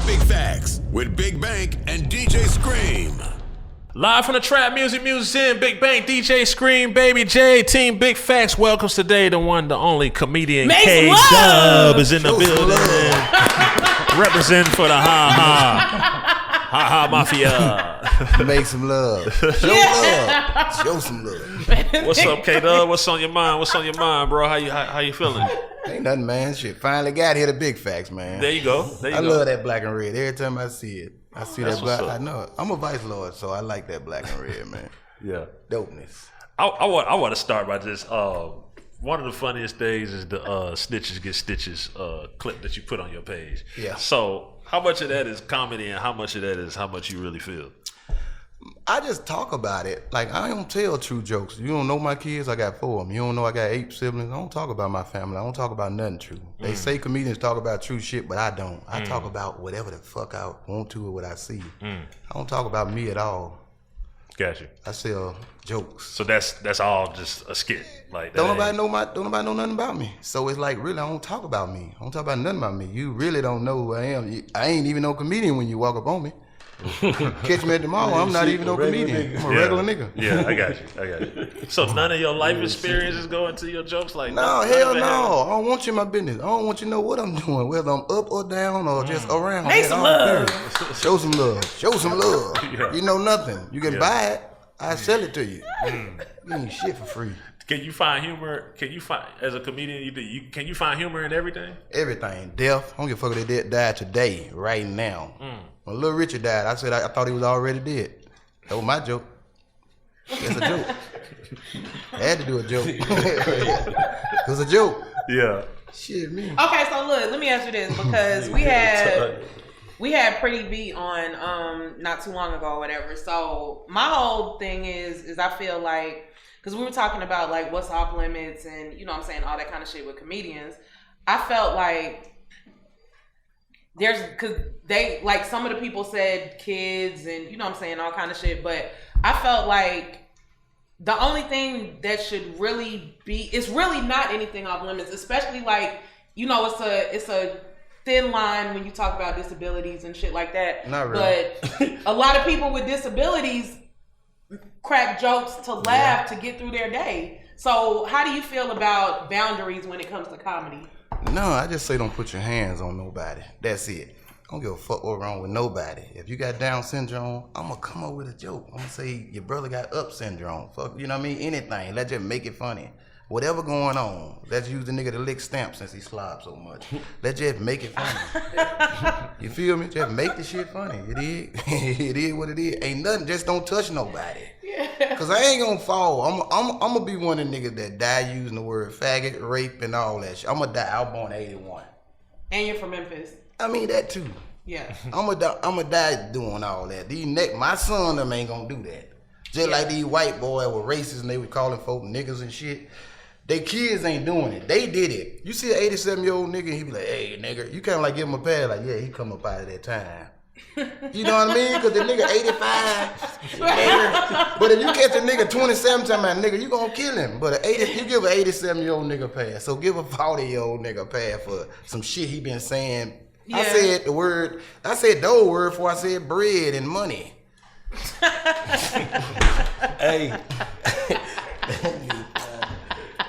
Big Facts with Big Bank and DJ Scream. Live from the Trap Music Museum, Big Bank, DJ Scream, Baby J, Team Big Facts. Welcomes today the one, the only comedian KDubb is in the building. Representing for the ha mafia. Make some love. Show love. Show some love. What's up, KDubb? What's on your mind? What's on your mind, bro? How you feeling? Ain't nothing, man. Shit, finally got here to Big Facts, man. There you go. I love that black and red. Every time I see it, I see That's that black. what's up. I know it. I'm a vice lord, so I like that black and red, man. Yeah. Dopeness. I want to start by just one of the funniest things is the snitches get stitches clip that you put on your page. Yeah. So how much of that is comedy and how much of that is how much you really feel? I just talk about it. Like, I don't tell true jokes. You don't know my kids, I got 4 of them. You don't know I got 8 siblings. I don't talk about my family. I don't talk about nothing true. They say comedians talk about true shit, but I don't. I talk about whatever the fuck I want to or what I see. I don't talk about me at all. Gotcha. I sell jokes. So that's all just a skit. Like that Don't nobody know nothing about me. So it's like, really, I don't talk about me. I don't talk about nothing about me. You really don't know who I am. I ain't even no comedian when you walk up on me. Catch me at the mall, I'm not even no comedian. I'm a regular nigga. Yeah, I got you. So none of your life experiences go into your jokes like no, hell no. I don't want you in my business. I don't want you to know what I'm doing, whether I'm up or down or just around. Make some love. Show some love. Show some love. Yeah. You know nothing. You can buy it. I sell it to you. You ain't shit for free. Can you find humor? Can you find, as a comedian, can you find humor in everything? Everything. Death. I don't give a fuck if they died today, right now. When Lil Richard died, I said I thought he was already dead. That was my joke. That's a joke. I had to do a joke. It was a joke. Yeah. Shit, me. Okay, so look, let me ask you this because we had Pretty B on not too long ago or whatever. So my whole thing is I feel like, because we were talking about like what's off limits and you know what I'm saying, all that kind of shit with comedians. I felt like because they, like some of the people said kids and you know what I'm saying, all kind of shit, but I felt like the only thing that should really be, it's really not anything off limits, especially like, you know, it's a thin line when you talk about disabilities and shit like that. Not really. But a lot of people with disabilities crack jokes to laugh to get through their day. So how do you feel about boundaries when it comes to comedy? No, I just say don't put your hands on nobody. That's it. I don't give a fuck what's wrong with nobody. If you got Down syndrome, I'm gonna come up with a joke. I'm gonna say your brother got up syndrome. Fuck, you know what I mean? Anything. Let's just make it funny. Whatever going on, let's use the nigga to lick stamps since he slobbed so much. Let's just make it funny. You feel me? Just make the shit funny. It is. It is what it is. Ain't nothing. Just don't touch nobody. Cause I ain't gonna fall. I'm gonna be one of the niggas that die using the word faggot, rape, and all that shit. I'm gonna die. I was born in 81. And you're from Memphis. I mean that too. Yeah. I'm gonna die doing all that. My son them ain't gonna do that. Just like these white boys were racist and they were calling folk niggas and shit. They kids ain't doing it. They did it. You see an 87-year-old nigga, he be like, hey, nigga. You kind of like give him a pad, like, yeah, he come up out of that time. You know what I mean? Because the nigga 85. Nigga. But if you catch a nigga 27 time out, nigga, you gonna kill him. But you give an 87-year-old nigga a pad. So give a 40-year-old nigga a pad for some shit he been saying. Yeah. I said the word before I said bread and money. Hey.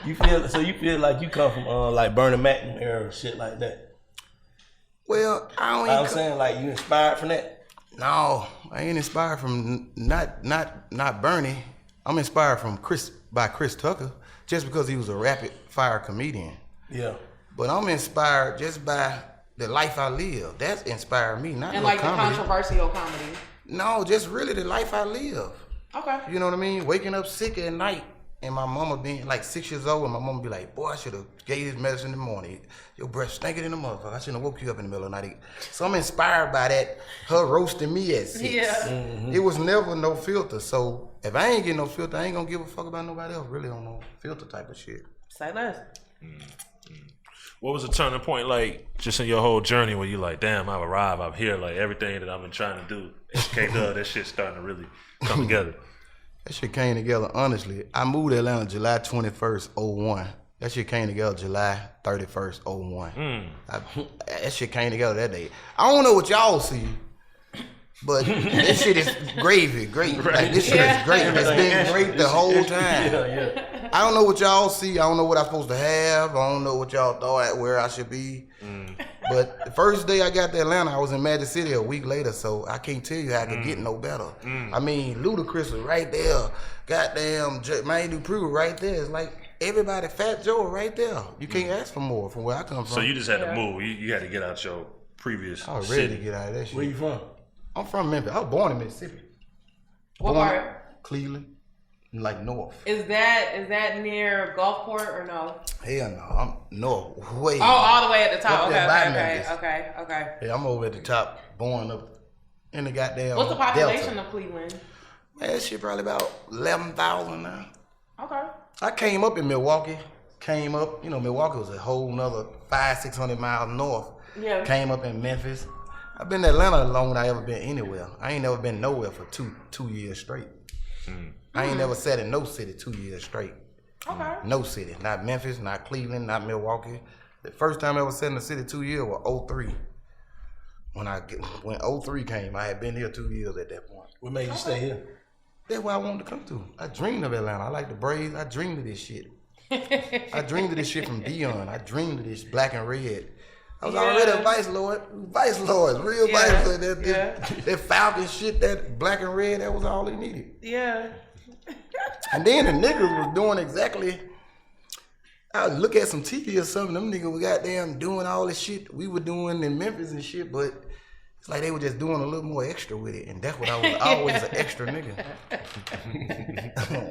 You feel like you come from like Bernie Mac era or shit like that? Well, I'm saying like you inspired from that? No, I ain't inspired from not Bernie. I'm inspired from Chris Tucker just because he was a rapid fire comedian. Yeah. But I'm inspired just by the life I live. That's inspired me, not and no like comedy. The controversial comedy. No, just really the life I live. Okay. You know what I mean? Waking up sick at night. And my mama being like 6 years old, and my mama be like, boy, I should have gave you this medicine in the morning. Your breath stinking in the motherfucker. I shouldn't have woke you up in the middle of the night. So I'm inspired by that, her roasting me at 6. Yeah. Mm-hmm. It was never no filter. So if I ain't getting no filter, I ain't gonna give a fuck about nobody else really on no filter type of shit. Say less. What was the turning point like just in your whole journey where you like, damn, I've arrived, I'm here, like everything that I've been trying to do, KDubb, that shit's starting to really come together. That shit came together, honestly. I moved to Atlanta July 21st, 01. That shit came together July 31st, 01. That shit came together that day. I don't know what y'all see, but this shit is gravy, great. Like, this shit is great. It's been great the whole time. I don't know what y'all see. I don't know what I'm supposed to have. I don't know what y'all thought where I should be. But the first day I got to Atlanta, I was in Magic City a week later, so I can't tell you how I could get no better. I mean, Ludacris was right there. Goddamn, Jermaine Dupri was right there. It's like everybody, Fat Joe right there. You can't ask for more from where I come from. So you just had to move. You had to get out your previous I was city. ready to get out of that shit. Where you from? I'm from Memphis. I was born in Mississippi. What part? Cleveland, like north. Is that near Gulfport or no? Hell no, I'm north. Way. Oh, all the way at the top. Up there by Memphis. Okay. Yeah, I'm over at the top, born up in the goddamn What's the population Delta. of Cleveland? Man, that shit probably about 11,000 now. Okay. I came up in Milwaukee. Milwaukee was a whole nother 500-600 miles north. Yeah. Came up in Memphis. I've been to Atlanta longer than I ever been anywhere. I ain't never been nowhere for two years straight. I ain't never sat in no city 2 years straight. Okay. No city. Not Memphis, not Cleveland, not Milwaukee. The first time I ever sat in the city 2 years was 03. When 03 came, I had been here 2 years at that point. What made you stay here? That's where I wanted to come to. I dreamed of Atlanta. I like the Braves. I dreamed of this shit. I dreamed of this shit from Dion. I dreamed of this black and red. I was already a vice lord, vice lord, vice lord. That Falcon shit, that black and red, that was all they needed. Yeah. And then the niggas was doing exactly. I would look at some TV or something. Them niggas were goddamn doing all this shit we were doing in Memphis and shit, but it's like they were just doing a little more extra with it, and that's what I was always an extra nigga.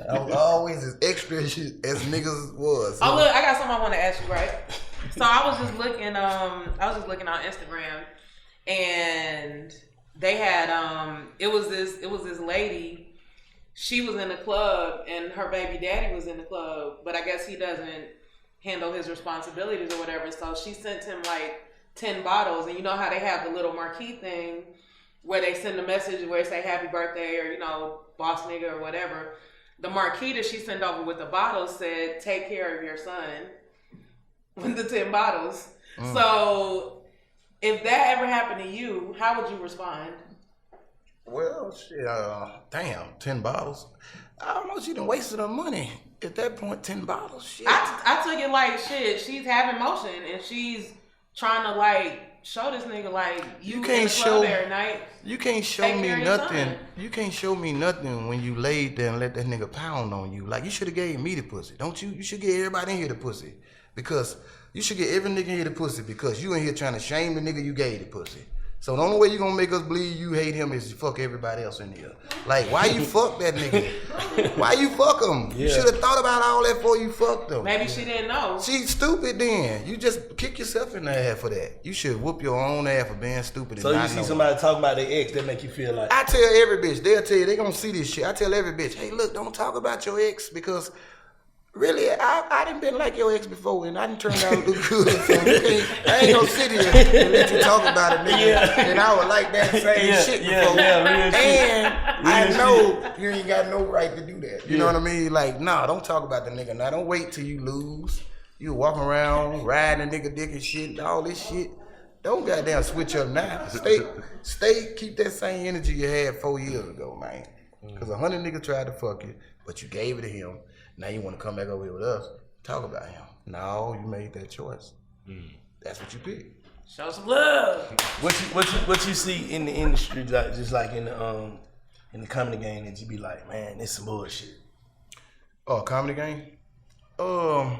I was always as extra as niggas was. So. Oh look, I got something I want to ask you, right? So I was just looking on Instagram, and they had it was this lady. She was in the club, and her baby daddy was in the club, but I guess he doesn't handle his responsibilities or whatever. So she sent him like 10 bottles, and you know how they have the little marquee thing where they send a message where they say happy birthday or boss nigga or whatever. The marquee that she sent over with the bottles said take care of your son with the 10 bottles. So if that ever happened to you, how would you respond? Well, shit, damn, 10 bottles. I don't know, she done wasted her money. At that point, 10 bottles, shit. I took it like shit. She's having motion and she's trying to like show this nigga like you can't in the club every night. You can't show me nothing. You can't show me nothing when you laid there and let that nigga pound on you. Like you should have gave me the pussy, don't you? You should get everybody in here the pussy because you should get every nigga in here the pussy because you in here trying to shame the nigga you gave the pussy. So the only way you gonna make us believe you hate him is to fuck everybody else in here. Like, why you fuck that nigga? Why you fuck him? Yeah. You should have thought about all that before you fucked him. Maybe she didn't know. She's stupid then. You just kick yourself in the ass for that. You should whoop your own ass for being stupid. So you see somebody talking about their ex, that make you feel like... I tell every bitch, they'll tell you, they gonna see this shit. I tell every bitch, hey look, don't talk about your ex because... Really, I done been like your ex before, and I done turned out to look good. So I ain't gonna sit here and let you talk about it, nigga. Yeah. And I would like that same shit before. And I know you ain't got no right to do that. You know what I mean? Like, nah, don't talk about the nigga. Now, don't wait till you lose. You walking around riding a nigga dick and shit, all this shit. Don't goddamn switch up now. Keep that same energy you had 4 years ago, man. Because 100 niggas tried to fuck you, but you gave it to him. Now you want to come back over here with us, talk about him. No, you made that choice. That's what you picked. Show some love. What you see in the industry, just like in the comedy game, that you be like, man, this some bullshit. Oh, comedy game? Well,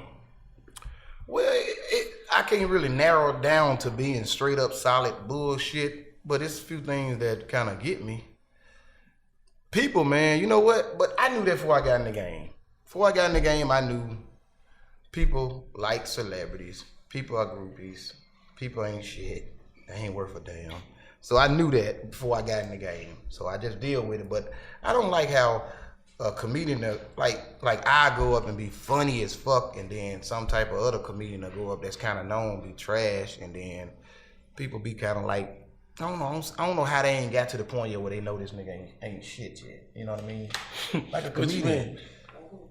I can't really narrow it down to being straight up solid bullshit, but it's a few things that kind of get me. People, man, you know what? But I knew that before I got in the game. Before I got in the game, I knew people like celebrities. People are groupies. People ain't shit. They ain't worth a damn. So I knew that before I got in the game. So I just deal with it. But I don't like how a comedian, like I go up and be funny as fuck, and then some type of other comedian will go up that's kind of known be trash, and then people be kind of like, I don't know how they ain't got to the point yet where they know this nigga ain't shit yet. You know what I mean? Like a comedian.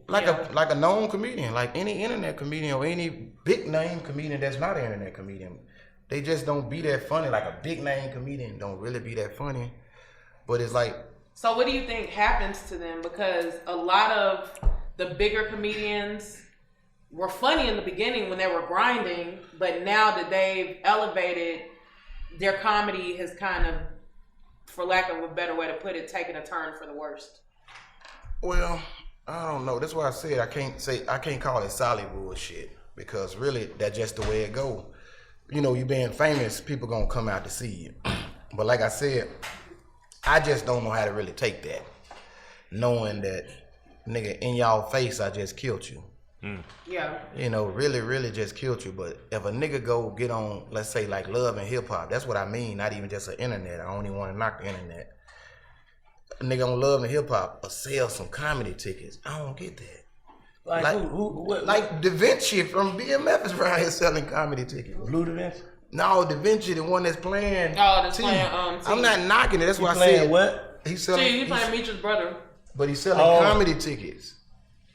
like a known comedian, like any internet comedian or any big name comedian that's not an internet comedian. They just don't be that funny. Like a big name comedian don't really be that funny. But it's like. So what do you think happens to them? Because a lot of the bigger comedians were funny in the beginning when they were grinding, but now that they've elevated, their comedy has kind of, for lack of a better way to put it, taken a turn for the worst. Well, I don't know. That's why I said I can't call it solid bullshit, because really that's just the way it go. You know, you being famous, people gonna come out to see you. But like I said, I just don't know how to really take that, knowing that, nigga, in y'all face, I just killed you. Yeah. You know, really just killed you. But if a nigga go get on, let's say like Love and Hip Hop, that's what I mean. Not even just the internet. I don't even want to knock the internet. A nigga on Love and Hip Hop or sell some comedy tickets. I don't get that. Like what? Like Da Vinci from BMF is around here selling comedy tickets. Blue Da Vinci? No, Da Vinci, the one that's playing. Oh, that's T. playing T. I'm not knocking it. That's why I playing said what? He's selling. He's playing Meech's brother. But he's selling comedy tickets.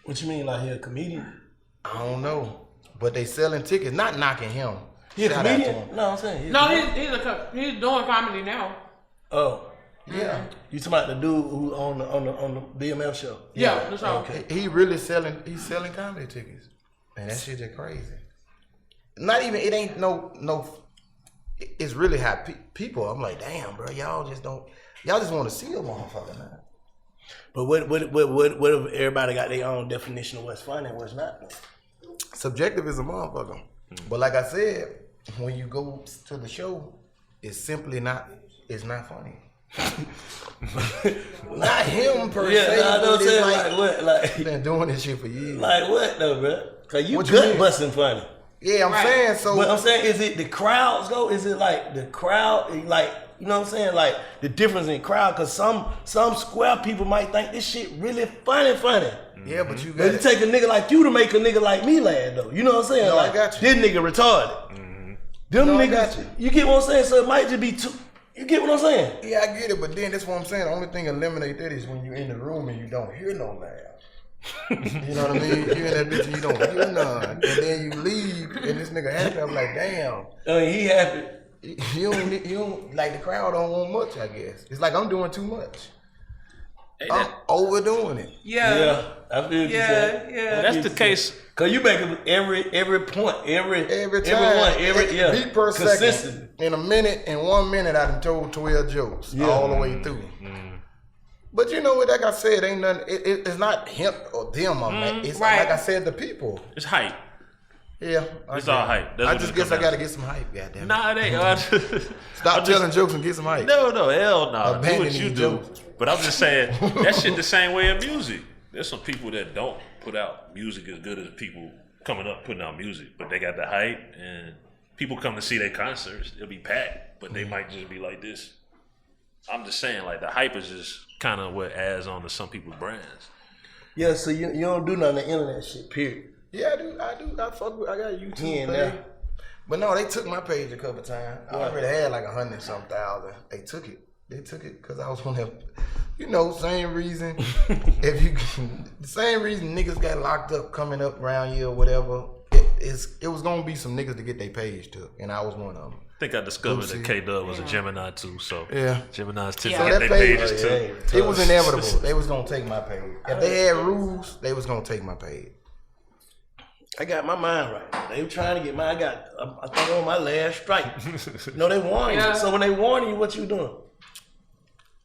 What you mean, like he a comedian? I don't know, but they selling tickets. Not knocking him. He a Shout out to comedian? him. No, I'm saying He's doing comedy now. Oh. Yeah. You talking about the dude who on the BMF show? Yeah, that's all. Okay. He really selling. He's selling comedy tickets, and that shit just crazy. Not even. It ain't no. It's really how people. I'm like, damn, bro. Y'all just don't. Y'all just want to see a motherfucker now. But what if everybody got their own definition of what's funny and what's not? Subjective is a motherfucker. But like I said, when you go to the show, it's simply not. It's not funny. Not him per se. Yeah, I know what I'm saying. Like, Like what? Like been doing this shit for years. Like what though, bro? Cause you What you gut mean? busting funny. Yeah, I'm saying so. But I'm saying, is it the crowds though? Is it like the crowd? Like, you know what I'm saying? Like the difference in crowd, cause some square people might think this shit really funny. Yeah, but you But got you take a nigga like you to make a nigga like me laugh though. You know what I'm saying? No, like, I got you. This nigga retarded. Them No, I niggas, got you. you get what I'm saying? So it might just be too. You get what I'm saying? Yeah, I get it, but then that's what I'm saying. The only thing eliminate that is when you're in the room and you don't hear no laugh. You know what I mean? You in that bitch and you don't hear none. And then you leave and this nigga happy. I'm like, damn. I mean, he happy. You don't like the crowd don't want much, I guess. It's like I'm doing too much. I'm overdoing it. Yeah. I feel what you're saying. Yeah. That's the case. Cause you make every point, every time, beat per consistently. second. In a minute, in 1 minute, I done told 12 jokes all the way through. But you know what? Like I said, ain't nothing. It's not him or them. It's like I said, the people. It's hype. Yeah, It's all hype. That's I what just it guess come I gotta down get some hype. Goddamn. Nah, it ain't. Stop telling jokes and get some hype. No, hell no. Do Abandon what you these do. jokes. But I'm just saying, that shit the same way in music. There's some people that don't put out music as good as people coming up putting out music, but they got the hype and people come to see their concerts. It'll be packed, but they might just be like this. I'm just saying, like, the hype is just kind of what adds on to some people's brands. Yeah, so you don't do none of the internet shit, period. Yeah, I do. I fuck with. I got a YouTube Here and page. there. But no, they took my page a couple times. I already had like 100-some thousand. They took it because I was on that. You know, same reason. The same reason niggas got locked up coming up around here or whatever. It was gonna be some niggas to get their page took, and I was one of them. I think I discovered that KDubb was a Gemini too, so Yeah. Gemini's tend So to get that their page, pages too. it was inevitable. They was gonna take my page. If they had rules, they was gonna take my page. I got my mind right. They were trying to get mine. I think on my last strike. No, they warn you. So when they warn you, what you doing?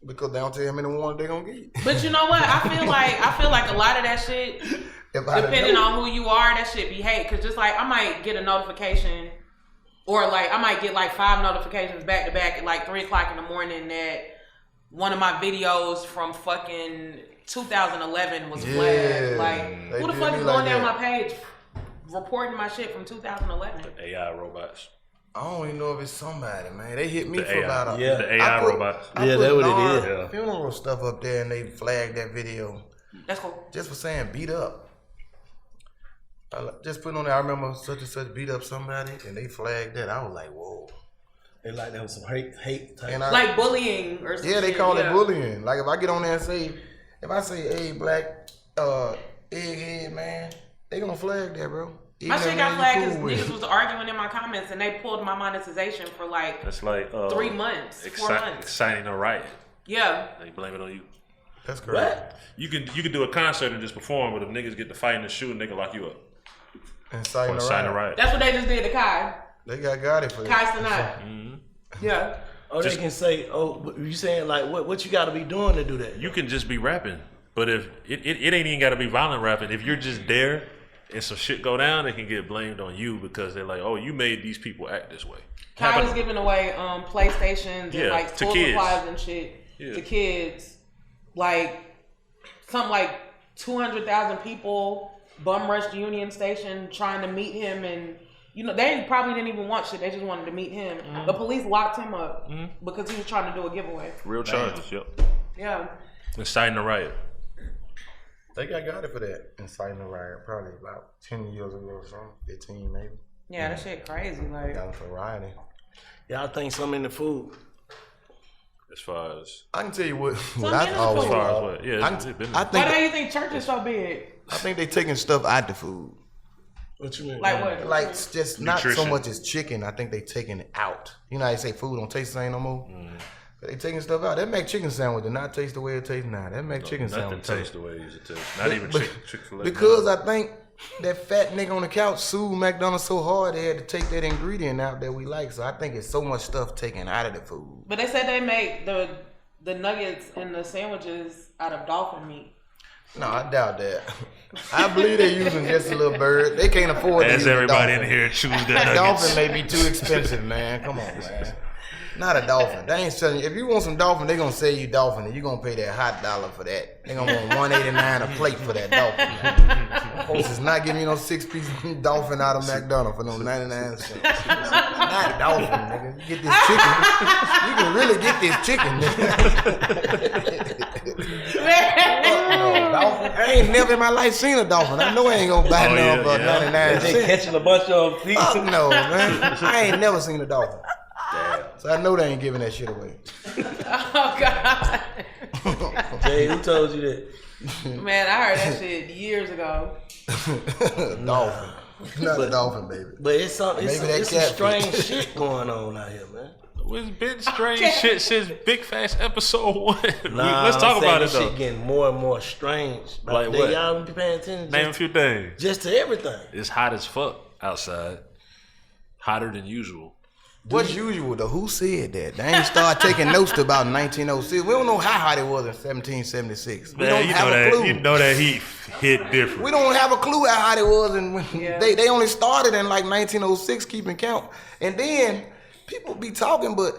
Because they don't tell me the one they gonna get. But you know what? I feel like a lot of that shit, depending on who you are, that shit be hate. Cause just like I might get a notification, or like I might get like 5 notifications back to back at like 3 o'clock in the morning that one of my videos from fucking 2011 was flagged. Like who the fuck is going down my page reporting my shit from 2011? AI robots. I don't even know if it's somebody, man. They hit me for AI. about The AI robots. I put that what it Nard is. Yeah. funeral stuff up there, and they flagged that video That's cool. just for saying beat up. I just put on there. I remember such and such beat up somebody, and they flagged that. I was like, whoa. They like that was some hate type. And Like bullying or something. yeah, they call it bullying. Like if I get on there and say, if I say, hey, black, egghead, man. They gonna flag that, bro. My shit got flagged because niggas was arguing in my comments and they pulled my monetization for like That's like 3 months, 4 months. Exciting a riot. Yeah. They blame it on you. That's correct. What? You can do a concert and just perform, but if niggas get to fighting and shooting, they can lock you up. Inciting a a riot. riot. That's what they just did to Kai. They got it for Kai that. Sinat. Mm-hmm. Yeah. Oh, they can say, oh, you saying like what you got to be doing to do that? You can just be rapping, but if it ain't even got to be violent rapping. If you're just there and some shit go down, it can get blamed on you because they're like, oh, you made these people act this way. Kai was giving away PlayStations and like to school kids. supplies and shit to kids. Like something like 200,000 people bum rushed Union Station trying to meet him, and they probably didn't even want shit. They just wanted to meet him. The police locked him up because he was trying to do a giveaway. Real charges, yep. Yeah. Inciting a riot. They got it for that. Inciting a riot, probably about 10 years ago or something, 15 maybe. Yeah, that shit crazy. Like, Got it for rioting. Y'all think something in the food? As far as I can tell you what in I the always food. far as what? Yeah, it's been I why think do you think church is so big? I think they taking stuff out the food. What you mean? Like what? Like just not so Nutrition. much as chicken. I think they taking it out. You know how they say food don't taste the same no more. But they taking stuff out. That mac chicken sandwich did not taste the way it tastes now. That mac chicken nothing sandwich tastes the way it used to taste. Not even Chick-fil-A. because I think that fat nigga on the couch sued McDonald's so hard they had to take that ingredient out that we like. So I think it's so much stuff taken out of the food. But they said they make the nuggets and the sandwiches out of dolphin meat. No, I doubt that. I believe they're using just a little bird. They can't afford to As use a everybody in dolphin. here choose their That nuggets. dolphin may be too expensive, man. Come on, man. Not a dolphin. They ain't selling you. If you want some dolphin, they gonna sell you dolphin, and you gonna pay that hot dollar for that. They gonna want $1.89 a plate for that dolphin. Folks is not giving you no 6-piece dolphin out of McDonald's for no 99 cents. Not dolphin, nigga. You get this chicken. You can really get this chicken, nigga. No, dolphin. I ain't never in my life seen a dolphin. I know I ain't gonna buy none for 99 They cents. catching a bunch of feet. Fuck no, man. I ain't never seen a dolphin. So I know they ain't giving that shit away. Oh God. Jay, who told you that? Man, I heard that shit years ago. Dolphin. Not a dolphin, baby. But it's some Maybe that some catfish. strange shit going on out here, man. It's been strange shit since Big Facts episode 1. Nah, Let's talk about it this though. shit getting more and more strange. Like what? Y'all be paying attention Name a few things. just to everything. It's hot as fuck outside. Hotter than usual. What's usual though? Who said that? They ain't start taking notes to about 1906. We don't know how hot it was in 1776. We don't have a clue. You know that heat hit different. We don't have a clue how hot it was, and when Yeah. they only started in like 1906, keeping count. And then people be talking, but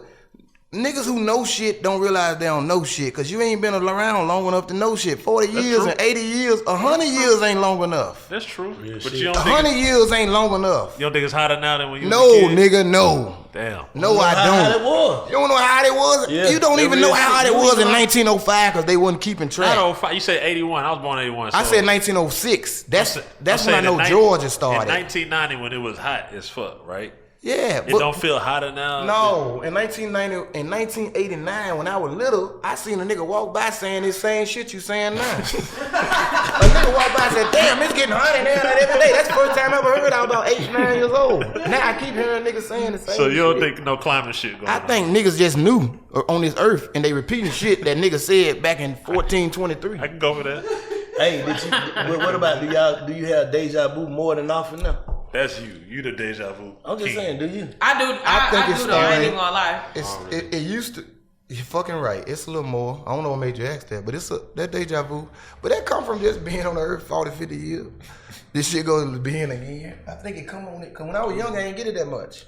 niggas who know shit don't realize they don't know shit, cause you ain't been around long enough to know shit. 40 years true. and 80 years, 100 years ain't long enough. That's true. But shit. you don't 100 think years ain't long enough. you don't think it's hotter now than when you No, was a kid? nigga, no. Damn. No, I How hot it don't. was. You don't know how hot it was? Yeah, You don't that even real know how hot shit. it You was know in how- 1905 because they wasn't keeping track. You said 81. I was born in 81. I so said 1906. That's I'm when I saying know in Georgia started. In 1990 when it was hot as fuck, right? Yeah, It don't feel hotter now. No, in 1989, when I was little, I seen a nigga walk by saying this same shit you saying now. A nigga walked by and said, damn, it's getting hot in there every day. That's the first time I ever heard I was about 8, 9 years old. Now I keep hearing niggas saying the same So you don't shit. think no climate shit going I on? think niggas just knew on this earth and they repeating shit that niggas said back in 1423. I can go for that. Hey, what about do you have deja vu more than often now? That's you. You the deja vu. I'm just king. saying, do you? I do. I think do it's though. I ain't starting- even gonna lie. It used to. You're fucking right. It's a little more. I don't know what made you ask that, but that deja vu. But that come from just being on the earth 40, 50 years. This shit goes to being again. I think it come on it. Cause when I was young, I ain't get it that much.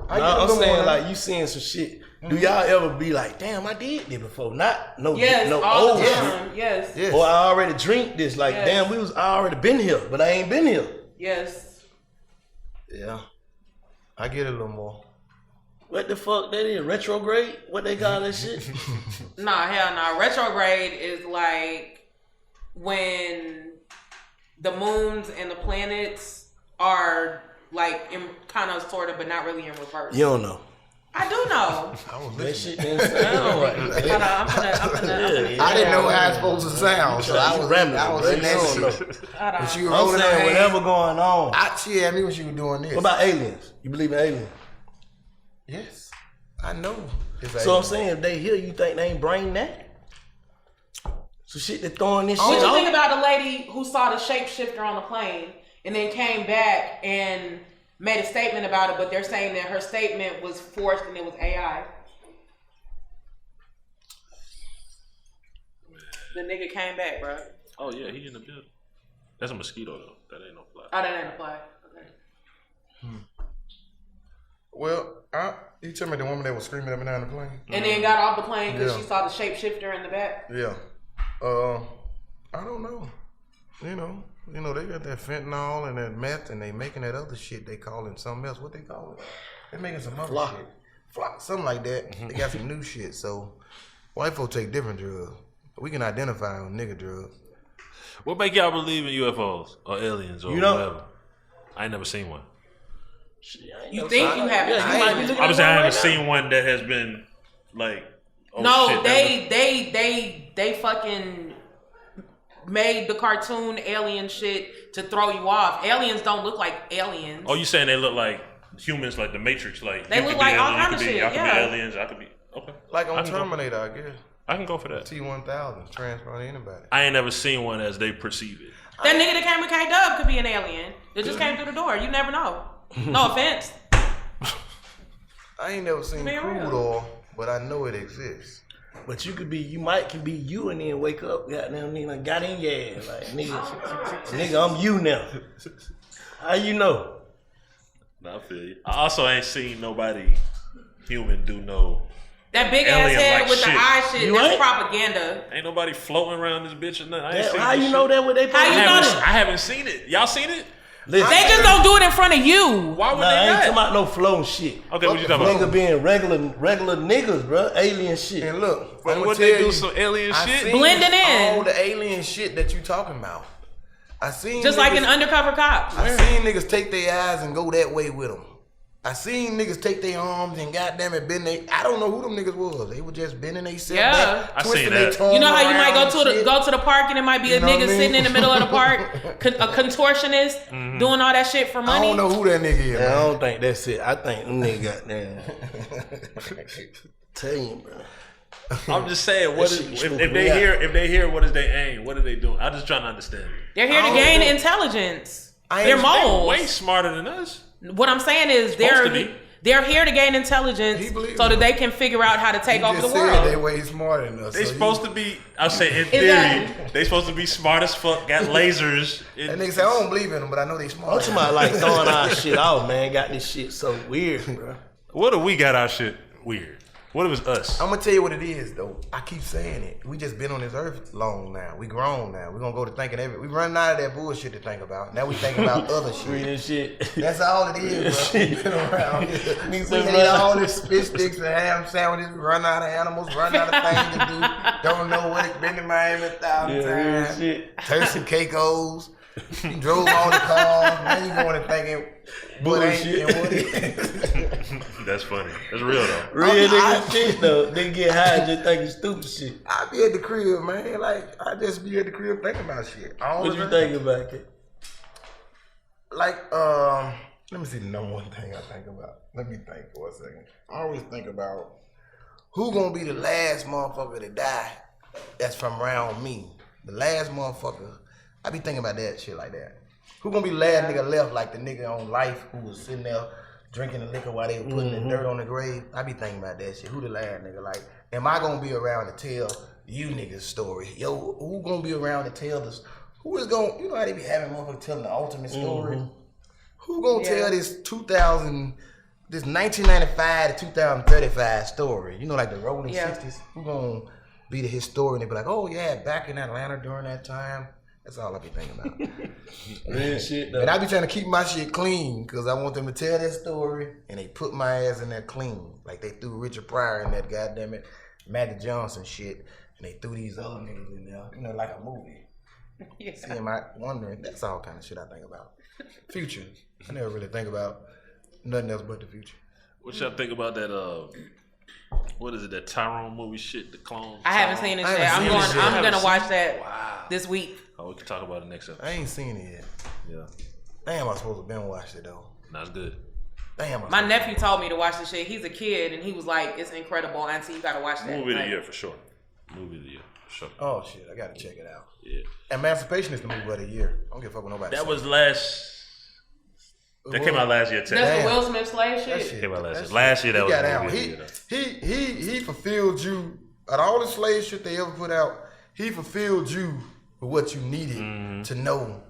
I get a I'm little saying more. like you seeing some shit. Do y'all ever be like, damn, I did this before? Not no Yes, all old the shit. time. Yes. Yes. Or I already drink this. Like, Yes. damn, I already been here, but I ain't been here. Yes. Yeah. I get it a little more. What the fuck that is? Retrograde? What they call that shit? Nah, hell nah. Retrograde is like when the moons and the planets are like in kind of sort of, but not really in reverse. You don't know. I do know. That shit didn't sound right. Hold on, I'm finna. I didn't know how it's supposed to sound, so I was in that shit. But you I'm rolling her saying hand. whatever going on. She had me when she was doing this. What about aliens? You believe in aliens? Yes, I know. So I'm saying if they hear you think they ain't brain that? So shit, they throwing this shit What you off. think about the lady who saw the shapeshifter on the plane and then came back and made a statement about it, but they're saying that her statement was forced and it was AI. The nigga came back, bro. Oh yeah, he in the building. That's a mosquito though. That ain't no fly. Oh, that ain't a fly. Okay. Well, you tell me the woman that was screaming up and down the plane? And then got off the plane because Yeah. she saw the shapeshifter in the back. Yeah. I don't know. You know, they got that fentanyl and that meth, and they making that other shit they calling something else. What they call it? They making some other shit. Flock, something like that. They got some new shit. So white folk take different drugs. We can identify on nigga drugs. What make y'all believe in UFOs or aliens or whatever? I ain't never seen one. You think you haven't? Yeah, you might be looking at Obviously, one I haven't right seen one that has been like. Oh, No, shit, they fucking made the cartoon alien shit to throw you off. Aliens don't look like aliens. Oh, you saying they look like humans, like the Matrix? Like They you look could like be all alien, kind you of could be- shit, Y'all yeah. could be aliens. I could be okay. Like on I can go- Terminator, I guess. I can go for that. T-1000, transport anybody. I ain't never seen one as they perceive it. That nigga that came with KDubb could be an alien. It just came through the door. You never know. No offense. I ain't never seen Be crude real. oil, but I know it exists. But you could be you and then wake up, goddamn nigga, got in your ass. Like, nigga, I'm you now. How you know? I feel you. I also ain't seen nobody human do no. That big ass Alien head like with shit. the eye shit, You that's ain't? propaganda. Ain't nobody floating around this bitch or nothing. I ain't seen How this you shit. know that what they How you know that? I haven't seen it. Y'all seen it? Listen, They just don't do it in front of you. Why would nah, I they ain't talking not? about no flow shit. Okay, what you talking Nigga about? being regular niggas, bro. Alien shit. And look, But I'ma what tell they do you, some alien I shit? seen Blending in. all the alien shit that you talking about. I seen Just like niggas- an undercover cop. I seen niggas take their eyes and go that way with them. I seen niggas take their arms and goddamn it bend they. I don't know who them niggas was. They were just bending they self Yeah. back, I twisting seen their that. tongue You know how you might around go to and the park and it might be You a know what nigga I mean? sitting in the middle of the park, a contortionist doing all that shit for I money. don't know who that nigga is. I Man. don't think that's it. I think them nigga goddamn. Tell you, bro. I'm just saying, what That is, shit if spook they me out. hear what is they aim? What are they doing? I'm just trying to understand. They're here to I gain don't know. intelligence. I They're ain't- moles. Way smarter than us. What I'm saying is Supposed to be. they're here to gain intelligence He believes so that it. they can figure out how to take You over the just said they world. way smarter than us. They so supposed to be. I say in Is theory, that- they supposed to be smart as fuck. Got lasers. And niggas say I don't believe in them, but I know they I'm smart. talking about like throwing our shit off, man. Got this shit so weird, bro. What if we got our shit weird? What if it's us? I'm gonna tell you what it is, though. I keep saying it. We just been on this earth long now. We grown now. We gonna go to thinking we running out of that bullshit to think about. Now we thinking about other shit. Reading shit. That's all it is, bro. We been around. We said, eat bro. all this fish sticks and ham sandwiches. Run out of animals. Run out of things to do. Don't know what it's been in Miami 1,000 real times. shit. Turkey and Caicos. You drove all the cars. Now you going to thinking what ain't Bullshit. and what is. That's funny. That's real though. Real nigga shit though. They get high and just thinking stupid shit. I be at the crib, man. Like I just be at the crib thinking about shit. All What the you time. thinking about, kid? Like, let me see the number one thing I think about. Let me think for a second. I always think about who gonna be the last motherfucker to die that's from around me. The last motherfucker. I be thinking about that shit like that. Who gonna be the last nigga left, like the nigga on Life who was sitting there drinking the liquor while they were putting the dirt on the grave? I be thinking about that shit. Who the last nigga? Like, am I gonna be around to tell you niggas story? Yo, who gonna be around to tell this? Who is gonna, you know how they be having motherfuckers telling the ultimate story? Who gonna tell this 1995 to 2035 story? You know, like the rolling 60s? Who gonna be the historian? They be like, oh yeah, back in Atlanta during that time. That's all I be thinking about. Real shit though. And I be trying to keep my shit clean because I want them to tell that story and they put my ass in there clean. Like they threw Richard Pryor in that goddamn it, Magic Johnson shit, and they threw these other niggas in there, you know, like a movie. Yeah. See, am I wondering? That's all kind of shit I think about. Future. I never really think about nothing else but the future. What y'all think about that? What is it? That Tyrone movie shit, the clone. I haven't seen it yet. I'm gonna watch that this week. Oh, we can talk about it next episode. I ain't seen it yet. Yeah. Damn, I supposed to been watched it though. That's good. Damn. My nephew told me to watch the shit. He's a kid, and he was like, "It's incredible, Auntie. You gotta watch that." Movie of the year for sure. Movie of the year for sure. Oh shit, I gotta check it out. Yeah. Emancipation is the movie of the year. I don't give a fuck with nobody. That was last. That came out last year too. That's the Will Smith slave shit. Came out last year. Last year that was the movie of the year. He fulfilled you out of all the slave shit they ever put out. He fulfilled you with what you needed to know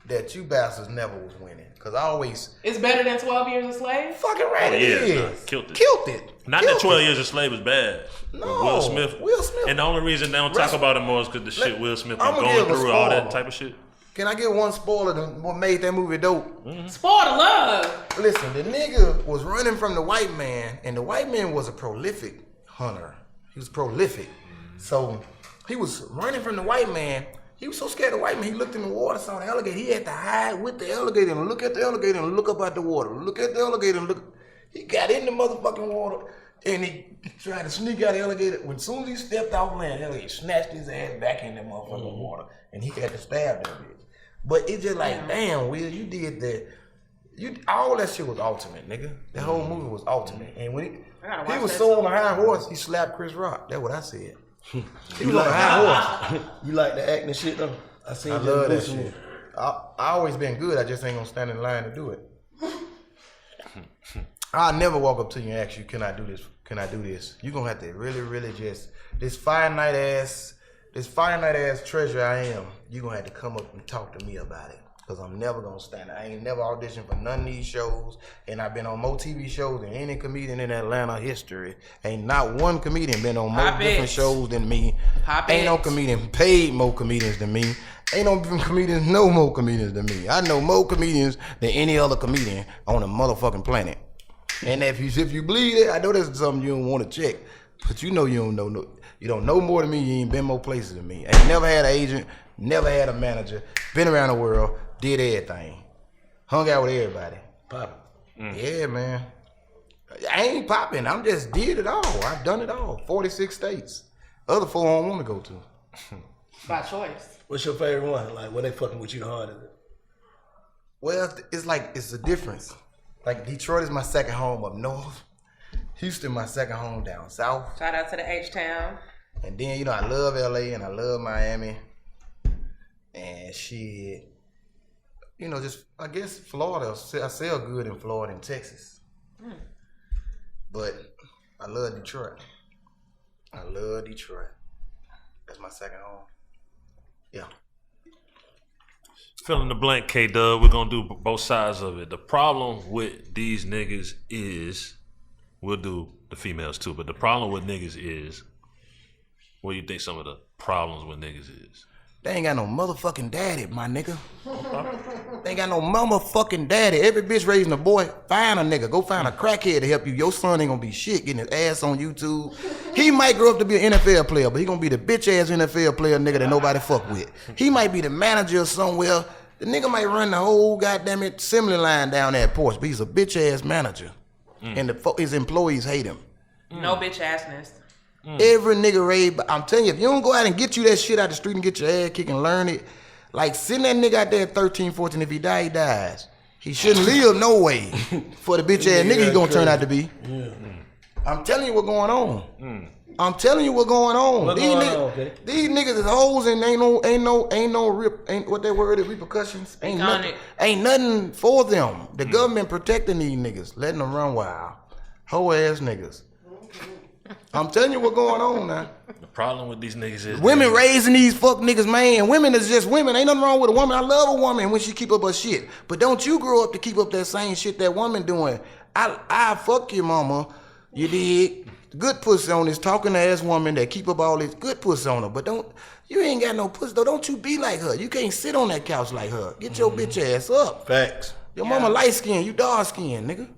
that you bastards never was winning. Cause I always it's better than 12 Years a Slave. Fucking right, it is. Nah, killed it. Not Killed that 12 Years a Slave was bad. No, Will Smith. And the only reason they don't talk about it more is because the shit Will Smith been going through all that type of shit. Can I get one spoiler to what made that movie dope? Spoil the love. Listen, the nigga was running from the white man, and the white man was a prolific hunter. He was prolific. So he was running from the white man. He was so scared of the white man, he looked in the water, saw the alligator. He had to hide with the alligator and look at the alligator and look up at the water. Look at the alligator and look. He got in the motherfucking water and he tried to sneak out the alligator. As soon as he stepped off land, the alligator snatched his ass back in the motherfucking water. And he had to stab that bitch. But it's just like, damn, Will, you did that. All that shit was ultimate, nigga. The whole movie was ultimate. And when he was so on a high horse, he slapped Chris Rock. That's what I said. He was on a high horse. You like the acting shit though? I love that shit. I always been good. I just ain't gonna stand in line to do it. I'll never walk up to you and ask you, can I do this? Can I do this? You're gonna have to really, really just this finite ass treasure I am, you're gonna have to come up and talk to me about it. Cause I'm never gonna stand it. I ain't never auditioned for none of these shows, and I've been on more TV shows than any comedian in Atlanta history. Ain't not one comedian been on more different shows than me. Ain't no comedian paid more comedians than me. Ain't no comedians know more comedians than me. I know more comedians than any other comedian on the motherfucking planet. And if you believe it, I know that's something you don't want to check, but you know you don't know. You don't know more than me. You ain't been more places than me. Ain't never had an agent, never had a manager, been around the world, did everything. Hung out with everybody. Popping. Yeah, man. I ain't popping. I'm just did it all. I've done it all. 46 states. Other 4 I don't want to go to. By choice. What's your favorite one? Like, when they fucking with you the hardest? Well, it's a difference. Like, Detroit is my second home up north. Houston, my second home down south. Shout out to the H-Town. And then, I love LA and I love Miami. And shit. Just, I guess Florida. I sell good in Florida and Texas. But I love Detroit. That's my second home. Yeah. Fill in the blank, KDubb. We're going to do both sides of it. The problem with these niggas is, we'll do the females too, but the problem with niggas is, what do you think some of the problems with niggas is? They ain't got no motherfucking daddy, my nigga. They ain't got no motherfucking daddy. Every bitch raising a boy, find a nigga. Go find a crackhead to help you. Your son ain't gonna be shit getting his ass on YouTube. He might grow up to be an NFL player, but he gonna be the bitch ass NFL player nigga that nobody fuck with. He might be the manager somewhere. The nigga might run the whole goddamn assembly line down that porch, but he's a bitch ass manager. And his employees hate him. No bitch assness. Every nigga raised, I'm telling you, if you don't go out and get you that shit out the street and get your ass kicked and learn it, like send that nigga out there at 13, 14, if he die, he dies. He shouldn't live no way for the bitch ass nigga he gonna turn out to be. I'm telling you what's going on. I'm telling you what's going on. These niggas is hoes and ain't what that word is, repercussions. Ain't nothing for them. The government protecting these niggas, letting them run wild. Hoe ass niggas. I'm telling you what's going on now. The problem with these niggas is women raising these fuck niggas, man. Women is just women. Ain't nothing wrong with a woman. I love a woman when she keep up her shit. But don't you grow up to keep up that same shit that woman doing. I fuck your mama. You dig? Good pussy on this talking ass woman that keep up all this good pussy on her. But you ain't got no pussy though. Don't you be like her. You can't sit on that couch like her. Get your bitch ass up. Facts. Your mama light skinned, you dark skinned, nigga.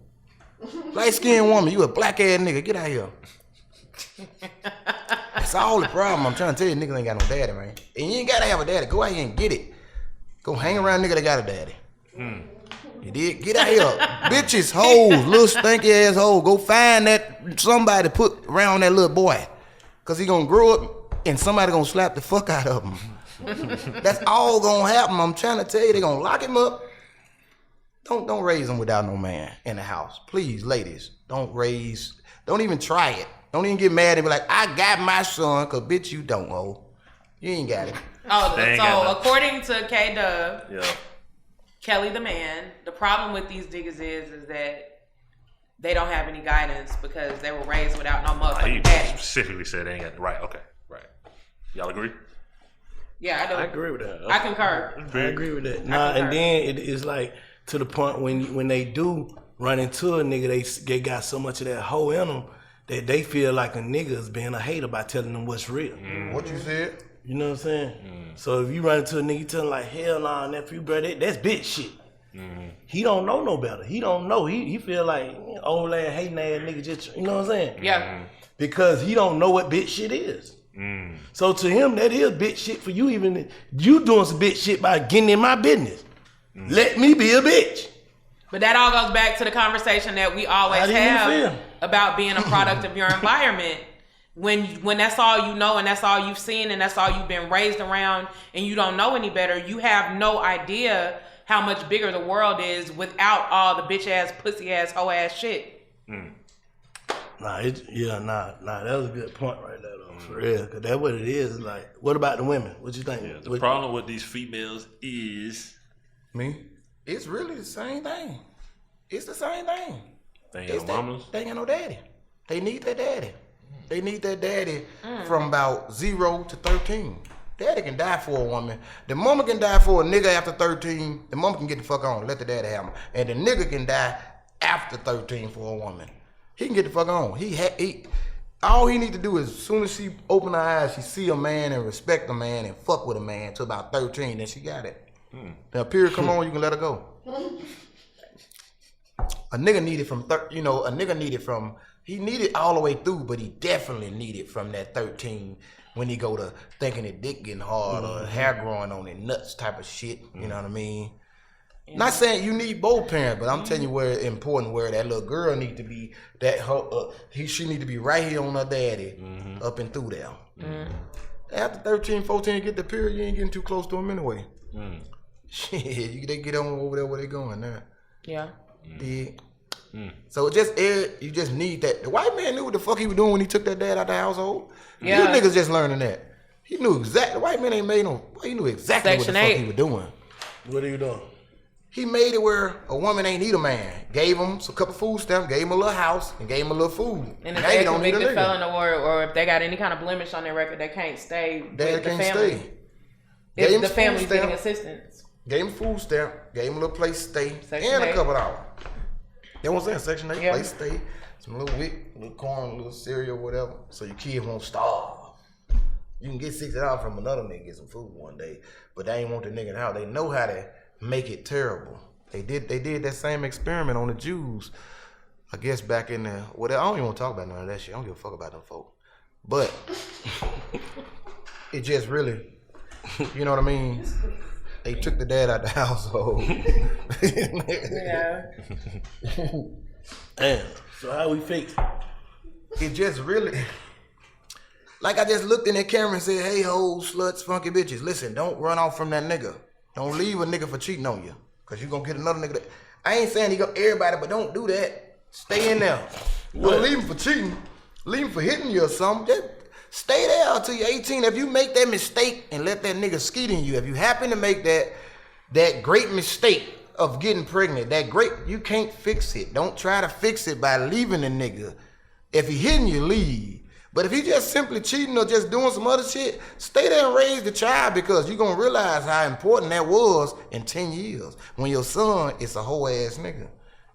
Light skinned woman, you a black ass nigga. Get out here. That's all the problem. I'm trying to tell you, niggas ain't got no daddy, man. And you ain't gotta have a daddy. Go out here and get it. Go hang around a nigga that got a daddy. You did? Get out here. Bitches, hoes, little stinky ass hoes. Go find that somebody to put around that little boy. Cause he gonna grow up and somebody gonna slap the fuck out of him. That's all gonna happen. I'm trying to tell you, they gonna lock him up. Don't raise him without no man in the house. Please, ladies, don't even try it. Don't even get mad and be like, I got my son, cause bitch, you don't, oh. You ain't got it. Oh, so according to KDubb, yeah. Kelly the man, the problem with these niggas is that they don't have any guidance because they were raised without no motherfucking daddy. He specifically said they ain't got right. Okay, right. Y'all agree? Yeah, I do. I agree with that. I concur. I agree with that. Nah, and then it's like to the point when they do run into a nigga, they got so much of that hoe in them that they feel like a nigga is being a hater by telling them what's real. What you said? You know what I'm saying? So if you run into a nigga telling like, hell nah, nephew, bro, that's bitch shit. He don't know no better. He don't know. He feel like old ass hating ass nigga just, you know what I'm saying? Yeah. Because he don't know what bitch shit is. So to him, that is bitch shit for you. Even you doing some bitch shit by getting in my business. Let me be a bitch. But that all goes back to the conversation that we always have about being a product of your environment. When that's all you know and that's all you've seen and that's all you've been raised around and you don't know any better, you have no idea how much bigger the world is without all the bitch ass, pussy ass, hoe ass shit. Nah, that was a good point right there though, for real. Cause that's what it is. Like, what about the women? What you think? Yeah, the problem with these females is it's really the same thing. It's the same thing. they ain't no mamas. They ain't got no daddy. They need their daddy. They need their daddy from about 0 to 13. Daddy can die for a woman. The mama can die for a nigga after 13. The mama can get the fuck on. Let the daddy have him. And the nigga can die after 13 for a woman. He can get the fuck on. All he need to do is as soon as she open her eyes, she see a man and respect a man and fuck with a man till about 13. Then she got it. Now period come on, you can let her go. A nigga need it from he need it all the way through, but he definitely need it from that 13 when he go to thinking his dick getting hard or hair growing on his nuts type of shit. You know what I mean? Yeah. Not saying you need both parents, but I'm telling you where it's important, where that little girl need to be, she need to be right here on her daddy up and through there. After 13, 14, you get the period, you ain't getting too close to him anyway. Shit, they get on over there where they going now. Yeah. So you just need that. The white man knew what the fuck he was doing when he took that dad out the household. Yeah. You niggas just learning that. He knew exactly. The white man ain't made no. He knew exactly what the fuck he was doing. What are you doing? He made it where a woman ain't need a man. Gave him a couple food stamps, gave him a little house, and gave him a little food. And if they convicted felon or if they got any kind of blemish on their record, they can't stay with the family. If the family's getting assistance. Gave him food stamp, gave him a little place to stay, and a couple hours. You know what I'm saying? Section 8, place to stay, some little wick, little corn, a little cereal, whatever, so your kid won't starve. You can get $60 from another nigga, get some food one day, but they ain't want the nigga in the house. They know how to make it terrible. They did that same experiment on the Jews, I guess back in the, I don't even want to talk about none of that shit. I don't give a fuck about them folk. But it just really, you know what I mean? They took the dad out the household. Damn. So how we fix it? It just really, like I just looked in that camera and said, hey, hoes, sluts, funky bitches, listen, don't run off from that nigga. Don't leave a nigga for cheating on you. Because you're going to get another nigga. I ain't saying he go everybody, but don't do that. Stay in there. Don't leave him for cheating. Leave him for hitting you or something. Just stay there until you're 18. If you make that mistake and let that nigga skeet in you, if you happen to make that great mistake of getting pregnant, you can't fix it. Don't try to fix it by leaving the nigga. If he hitting you, leave. But if he just simply cheating or just doing some other shit, stay there and raise the child, because you're going to realize how important that was in 10 years. When your son is a whole ass nigga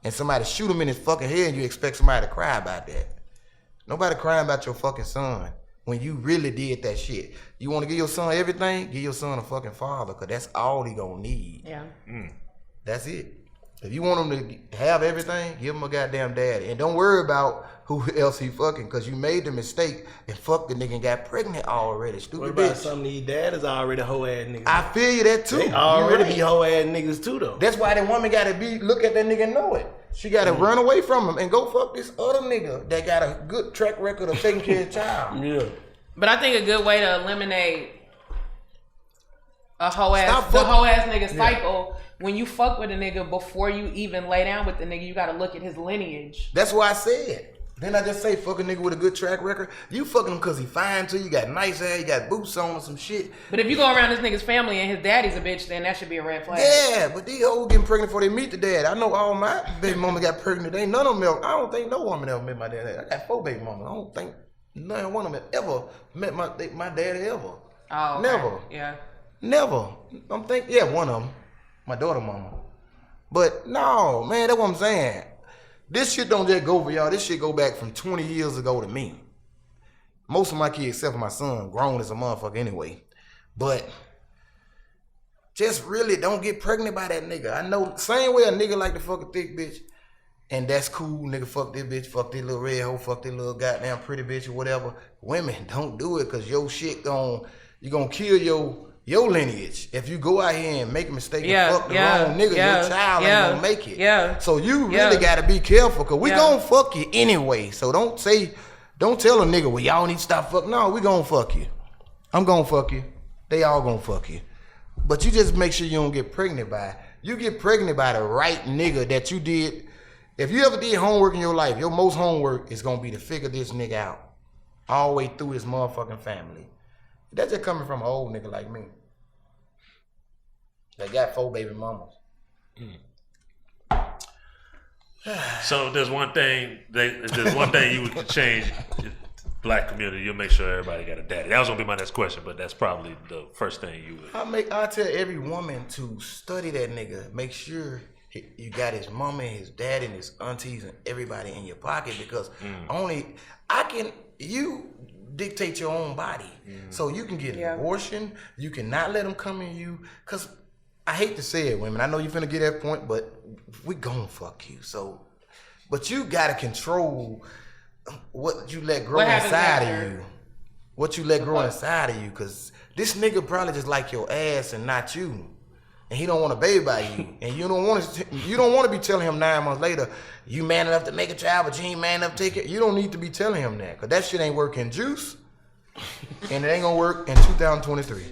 and somebody shoot him in his fucking head and you expect somebody to cry about that. Nobody crying about your fucking son when you really did that shit. You want to give your son everything? Give your son a fucking father, because that's all he going to need. Yeah. That's it. If you want him to have everything, give him a goddamn daddy. And don't worry about who else he fucking, because you made the mistake and fucked the nigga and got pregnant already. Stupid what about bitch. some of these daddies already hoe ass niggas? I feel you that too. They already right. be hoe ass niggas too though. That's why that woman gotta look at that nigga and know it. She gotta run away from him and go fuck this other nigga that got a good track record of taking care of the child. Yeah. But I think a good way to eliminate a hoe ass nigga cycle, when you fuck with a nigga before you even lay down with the nigga, you gotta look at his lineage. That's why I said. Then I just say fuck a nigga with a good track record. You fucking him cause he fine too. You got nice hair, you got boots on or some shit. But if you go around this nigga's family and his daddy's a bitch, then that should be a red flag. Yeah, but these hoes getting pregnant before they meet the dad. I know all my baby mama got pregnant. Ain't none of them. I don't think no woman ever met my dad. I got 4 baby mamas. I don't think none one of them ever met my daddy ever. Oh, okay. Never. Yeah. Never. I'm thinking, one of them, my daughter mama. But no, man, that's what I'm saying. This shit don't just go for y'all. This shit go back from 20 years ago to me. Most of my kids, except for my son, grown as a motherfucker anyway. But just really don't get pregnant by that nigga. I know, same way a nigga like to fuck a thick bitch, and that's cool. Nigga fuck this bitch, fuck this little red hoe, fuck this little goddamn pretty bitch or whatever. Women, don't do it, because your shit you gonna kill your lineage. If you go out here and make a mistake and fuck the wrong nigga, your child ain't gonna make it. Yeah. So you really gotta be careful, because we gonna fuck you anyway. So don't tell a nigga, well, y'all need to stop fucking. No, we gonna fuck you. I'm gonna fuck you. They all gonna fuck you. But you just make sure you don't get pregnant by it. You get pregnant by the right nigga that you did. If you ever did homework in your life, your most homework is gonna be to figure this nigga out all the way through his motherfucking family. That's just coming from an old nigga like me. They got 4 baby mamas. So there's one thing you would change in the black community. You'll make sure everybody got a daddy. That was gonna be my next question, but that's probably the first thing you would. I tell every woman to study that nigga. Make sure you got his mama and his dad and his aunties and everybody in your pocket, because you dictate your own body. So you can get an abortion. You cannot let them come in you, because I hate to say it, women. I know you finna get that point, but we gon' fuck you. So, but you gotta control what you let grow inside of you. What you let grow inside of you, because this nigga probably just like your ass and not you, and he don't want to baby by you, and you don't want to be telling him 9 months later, you man enough to make a child, but you ain't man enough to take it. You don't need to be telling him that, because that shit ain't working juice, and it ain't gonna work in 2023.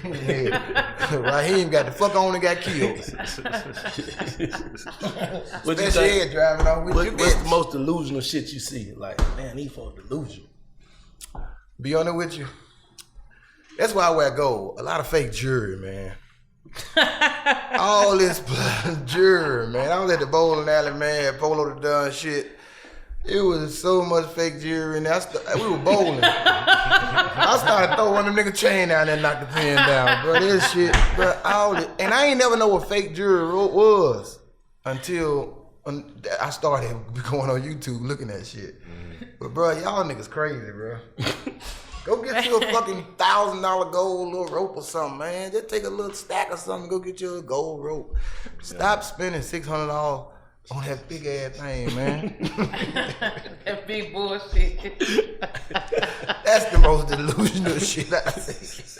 Raheem got the fuck on and got killed. Special ed driving on with you. What's the most delusional shit you see? Like, man, these folks delusional. Be honest with you. That's why I wear gold. A lot of fake jewelry, man. All this jewelry, man. I was at the bowling alley, man. Polo the done shit. It was so much fake jewelry, and we were bowling. I started throwing one of them nigga chain down there and knocked the pin down, bro. This shit, bro. And I ain't never know what fake jewelry was until I started going on YouTube looking at shit. But bro, y'all niggas crazy, bro. Go get you a fucking $1,000 gold little rope or something, man. Just take a little stack or something. Go get you a gold rope. Stop spending $600 on that big ass thing, man. That big bullshit. That's the most delusional shit I see.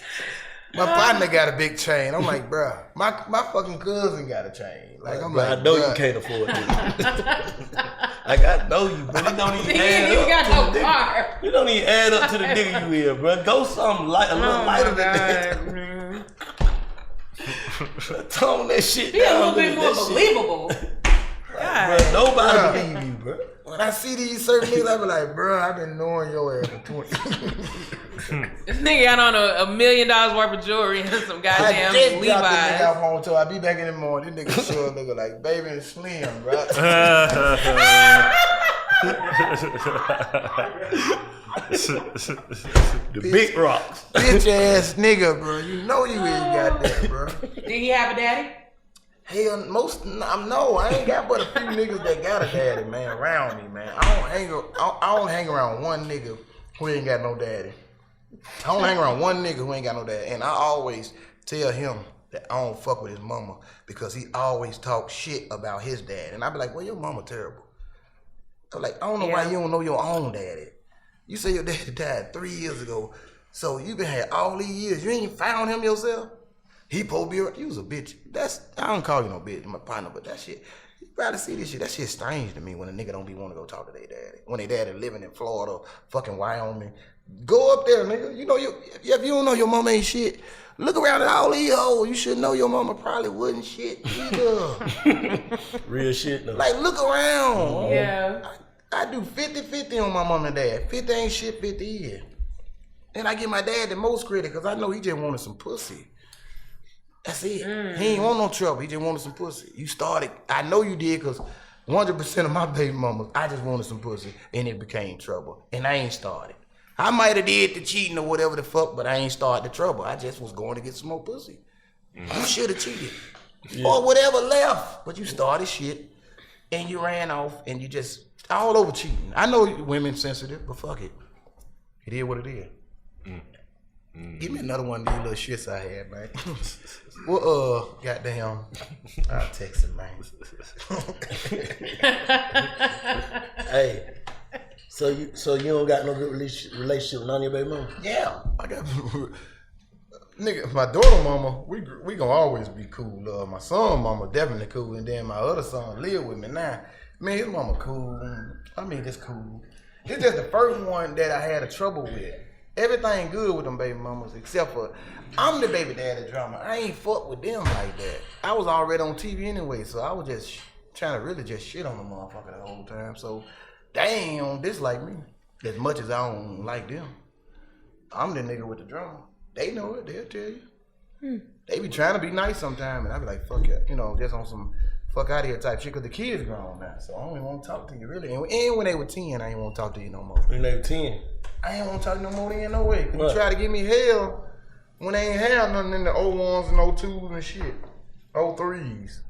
My partner got a big chain. I'm like, bruh, my fucking cousin got a chain. Like, I'm like, I know bruh. you can't afford it. Like, I know you, but it don't even add up. Got no car. You don't even add up to the nigga you is, bro. Go something a little lighter than that. Tone that shit Be a down. little bit more believable. Bro, nobody believe you, bro. When I see these certain niggas, I be like, bruh, I've been knowing your ass for 20 This nigga got on $1 million worth of jewelry and some goddamn Levi's. I be back in the morning. This nigga sure nigga like baby and slim, bro. The big rocks. Bitch ass nigga, bro. You know you ain't got that, bro. Did he have a daddy? Hell, no, I ain't got but a few niggas that got a daddy, man, around me, man. I don't hang around one nigga who ain't got no daddy. I don't hang around one nigga who ain't got no daddy. And I always tell him, that I don't fuck with his mama because he always talk shit about his dad. And I be like, well, your mama terrible. I'm like, I don't know why you don't know your own daddy. You say your daddy died 3 years ago, so you been had all these years. You ain't found him yourself? He supposed to be, you was a bitch. I don't call you no bitch, my partner, but that shit, you probably see this shit. That shit strange to me when a nigga don't be want to go talk to their daddy. When their daddy living in Florida, fucking Wyoming. Go up there, nigga. You know, if you don't know your mama ain't shit, look around at all these hoes. You should know your mama probably wasn't shit either. Real shit though. Like, look around. Yeah. I do 50-50 on my mom and dad. 50 ain't shit, 50 is. And I give my dad the most credit because I know he just wanted some pussy. That's it. He ain't want no trouble. He just wanted some pussy. You started. I know you did because 100% of my baby mamas, I just wanted some pussy and it became trouble. And I ain't started. I might have did the cheating or whatever the fuck, but I ain't started the trouble. I just was going to get some more pussy. You should have cheated. Yeah. Or whatever left. But you started shit and you ran off and you just all over cheating. I know women sensitive, but fuck it. It is what it is. Give me another one of these little shits I had, man. Well, goddamn, I'll text him, man. Hey, so you don't got no good relationship with none of your baby mama? Yeah, I got nigga. My daughter mama, we gonna always be cool. My son mama definitely cool, and then my other son live with me now. Man, his mama cool. I mean, it's cool. It's just the first one that I had a trouble with. Everything good with them baby mamas except for I'm the baby daddy drama. I ain't fuck with them like that. I was already on TV anyway, so I was just trying to really just shit on the motherfucker the whole time. So they ain't don't dislike me as much as I don't like them. I'm the nigga with the drama. They know it. They'll tell you. They be trying to be nice sometimes, and I be like, fuck it, just on some fuck out of here type shit. Cause the kids grown now, so I don't even want to talk to you really. And when they were 10, I ain't want to talk to you no more. When they were 10. I ain't want to talk no more then, no way. You try to give me hell when they ain't have nothing in the 01s and 02s and shit. 03s.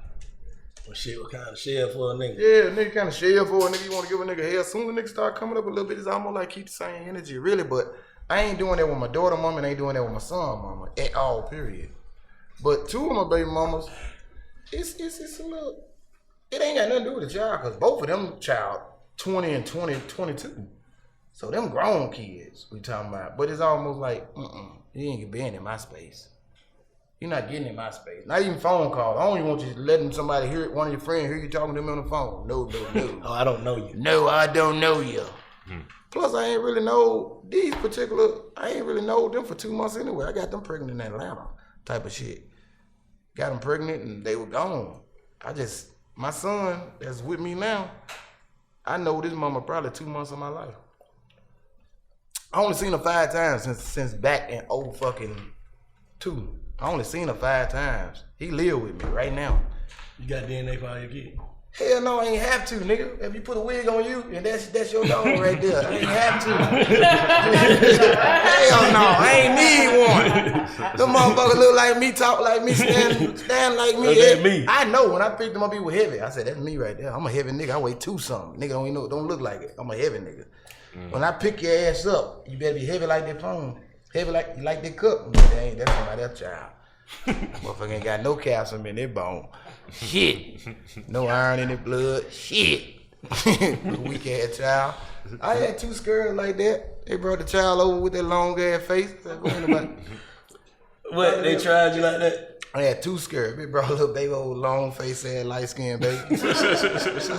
Well, shit, what kind of shell for a nigga? Yeah, nigga kind of shell for a nigga. You want to give a nigga hell. As soon as a nigga start coming up a little bit, it's almost like keep the same energy, really. But I ain't doing that with my daughter mama and I ain't doing that with my son mama at all, period. But two of my baby mamas, it's a little, it ain't got nothing to do with the child because both of them child 20 and 22. So them grown kids we talking about, but it's almost like, you ain't being in my space. You're not getting in my space. Not even phone calls. I don't even want you letting somebody hear it, one of your friends hear you talking to them on the phone. No. Oh, I don't know you. No, I don't know you. Plus, I ain't really know I ain't really know them for 2 months anyway. I got them pregnant in Atlanta type of shit. Got them pregnant and they were gone. My son that's with me now, I know this mama probably 2 months of my life. I only seen her 5 times since back in 02. I only seen her 5 times. He live with me right now. You got DNA for all your kids? Hell no, I ain't have to, nigga. If you put a wig on you, and that's your dog right there. I ain't have to. Hell no, I ain't need one. Them motherfuckers look like me, talk like me, stand like me. That's me. I know when I picked them up, he was heavy. I said, that's me right there. I'm a heavy nigga. I weigh 2-something. Nigga don't look like it. I'm a heavy nigga. When I pick your ass up, you better be heavy like that phone. Heavy like that cup. That's somebody else child. Motherfucker ain't got no calcium in their bone. Shit. No iron in their blood. Shit. Weak ass child. I had 2 skirts like that. They brought the child over with that long ass face. What? They tried you like that? I had 2 skirts. They brought a little baby old long face ass light skinned baby. I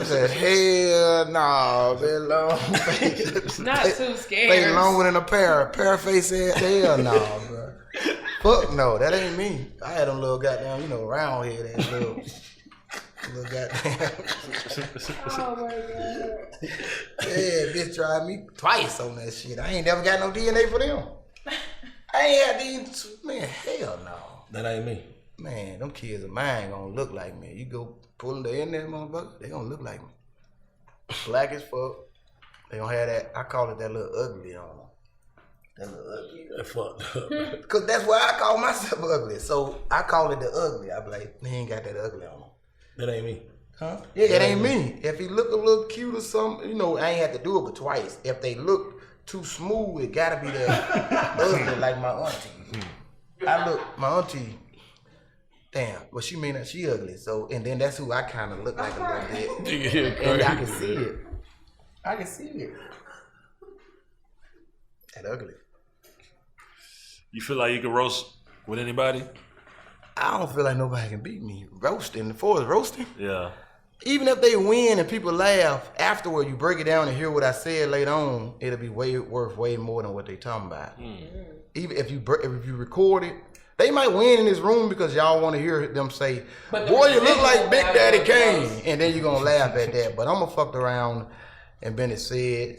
said, hell no, man, long face. Not 2 scares. They longer than a pair face ass. Hell no, bro. Fuck no, that ain't me. I had them little goddamn, round head ass little goddamn. Oh my God. Yeah, bitch tried me twice on that shit. I ain't never got no DNA for them. I ain't had these, man, hell no. That ain't me. Man, them kids of mine gonna look like me. You go pull them in there, motherfucker, they gonna look like me. Black as fuck. They gonna have that, I call it that little ugly on them. That little ugly. That fucked up. Cause that's why I call myself ugly. So I call it the ugly. I be like, he ain't got that ugly on him. That ain't me. Huh? Yeah, that ain't me. If he look a little cute or something, I ain't have to do it but twice. If they look too smooth, it gotta be that ugly like my auntie. My auntie, damn, well, she mean that she ugly. So, and then that's who I kind of look like a little bit. And I can see it. I can see it. That ugly. You feel like you can roast with anybody? I don't feel like nobody can beat me. Roasting, the force roasting. Yeah. Even if they win and people laugh, afterward you break it down and hear what I said later on, it'll be worth way more than what they talking about. Even if you record it, they might win in this room because y'all want to hear them say, boy, you look like Big Daddy Kane. And then you're going to laugh at that. But I'm going to fuck around and Bennett said,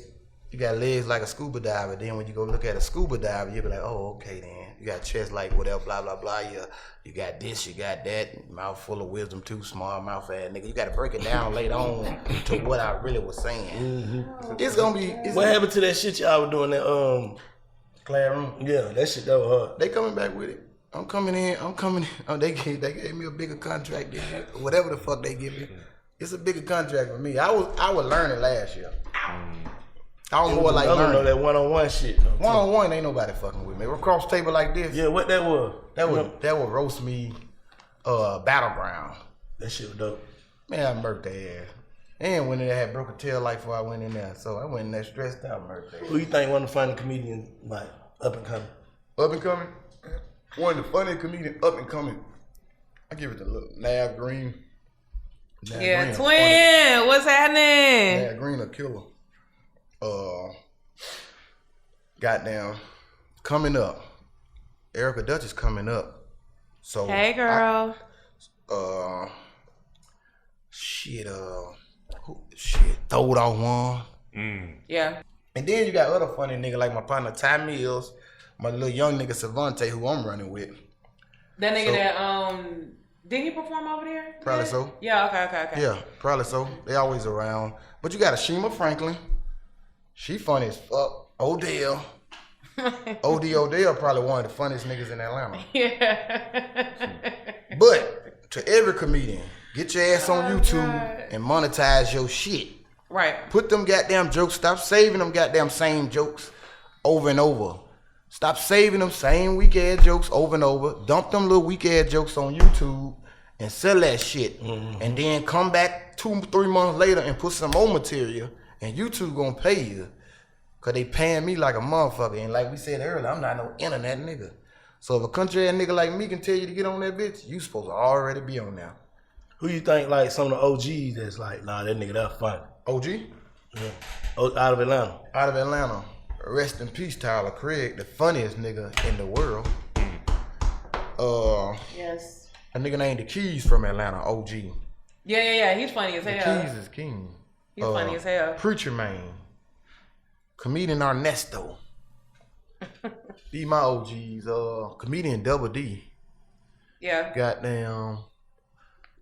you got legs like a scuba diver. Then when you go look at a scuba diver, you'll be like, oh, okay then. You got chest like whatever, blah, blah, blah. You got this, you got that. Mouth full of wisdom too, small mouth ass nigga. You got to break it down later on to what I really was saying. It's going to be... What happened to that shit y'all were doing that Classroom? Yeah, that shit that was hard. They coming back with it. I'm coming in. Oh, they gave me a bigger contract this year. Whatever the fuck they give me. It's a bigger contract for me. I was learning last year. I was more like learning. Know that one-on-one shit. One-on-one ain't nobody fucking with me. We're across the table like this. Yeah, what that was? That would roast me battleground. That shit was dope. Man, I murked their ass. And went in there, had broke a tail light before I went in there. So I went in there stressed out, murked their ass. Who you think one of the funny comedians, like, up and coming? Up and coming? One of the funniest comedians up and coming. I give it to little Nav Green. Nav Green, twin. What's happening? Nav Green a killer. Goddamn, coming up. Erica Dutch is coming up. So hey, girl. Throwed off one. Yeah. And then you got other funny nigga like my partner Ty Mills, my little young nigga Savante, who I'm running with. That nigga that did he perform over there? Probably so. Yeah. Okay. Yeah, probably so. They always around. But you got Ashima Franklin. She funny as fuck. Odell. Odell probably one of the funniest niggas in Atlanta. Yeah. But to every comedian, get your ass on YouTube and monetize your shit. Right. Put them goddamn jokes. Stop saving them goddamn same jokes over and over. Stop saving them same weak ass jokes over and over. Dump them little weak ass jokes on YouTube and sell that shit. And then come back 2-3 months later and put some more material. And YouTube gonna pay you. Cause they paying me like a motherfucker. And like we said earlier, I'm not no internet nigga. So if a country ass nigga like me can tell you to get on that bitch, you supposed to already be on there. Who you think like some of the OGs that's like, nah, that nigga that funny? OG? Yeah. Out of Atlanta. Out of Atlanta. Rest in peace, Tyler Craig, the funniest nigga in the world. Yes. A nigga named The Keys from Atlanta, OG. Yeah. He's funny as hell. The Keys is king. He's funny as hell. Preacher Man. Comedian Ernesto. These my OGs. Comedian Double D. Yeah. Goddamn.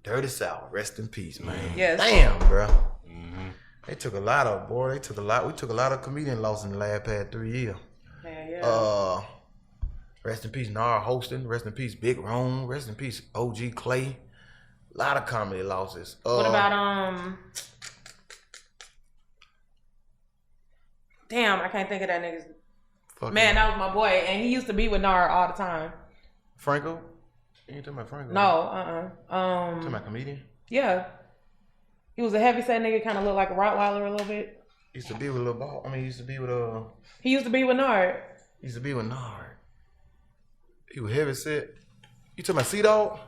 Dirty South. Rest in peace, man. Yes. Damn, bro. They took a lot of, boy. We took a lot of comedian losses in the last past 3 years. Yeah. Rest in peace, Nara Hostin. Rest in peace, Big Rome. Rest in peace, OG Clay. A lot of comedy losses. What about Damn, I can't think of that nigga's. Man, that was my boy, and he used to be with Nara all the time. Franco? You ain't talking about Franco? No, talking about comedian? Yeah. He was a heavyset nigga, kind of looked like a Rottweiler a little bit. He used to be with Lil Ball. He used to be with Nard. He used to be with Nard. He was heavyset. You talking about C-Dog?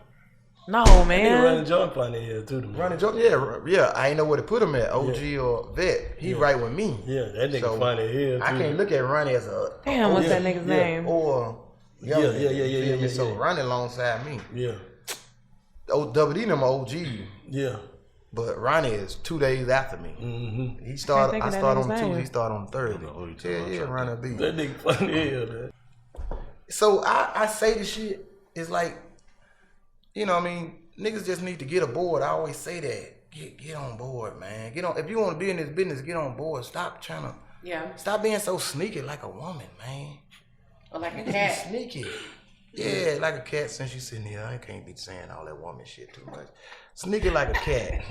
No, man. He running joint funny here too. Running joint, yeah. I ain't know where to put him at. OG or Vet. He right with me. Yeah, that nigga funny here too. I can't look at Ronnie as a. Damn, what's that nigga's name? Or yeah. So Ronnie alongside me. Yeah. WD them OG. Yeah. But Ronnie is 2 days after me. Mm-hmm. I started on the Tuesday. He started on Thursday. Yeah, Ronnie B. That nigga funny here, man. So I say the shit. It's like, you know what I mean? Niggas just need to get aboard. I always say that. Get on board, man. Get on. If you want to be in this business, get on board. Stop trying to. Yeah. Stop being so sneaky like a woman, man. Or like a cat. Sneaky. Yeah, like a cat. Since you sitting here, I can't be saying all that woman shit too much. Sneaky like a cat.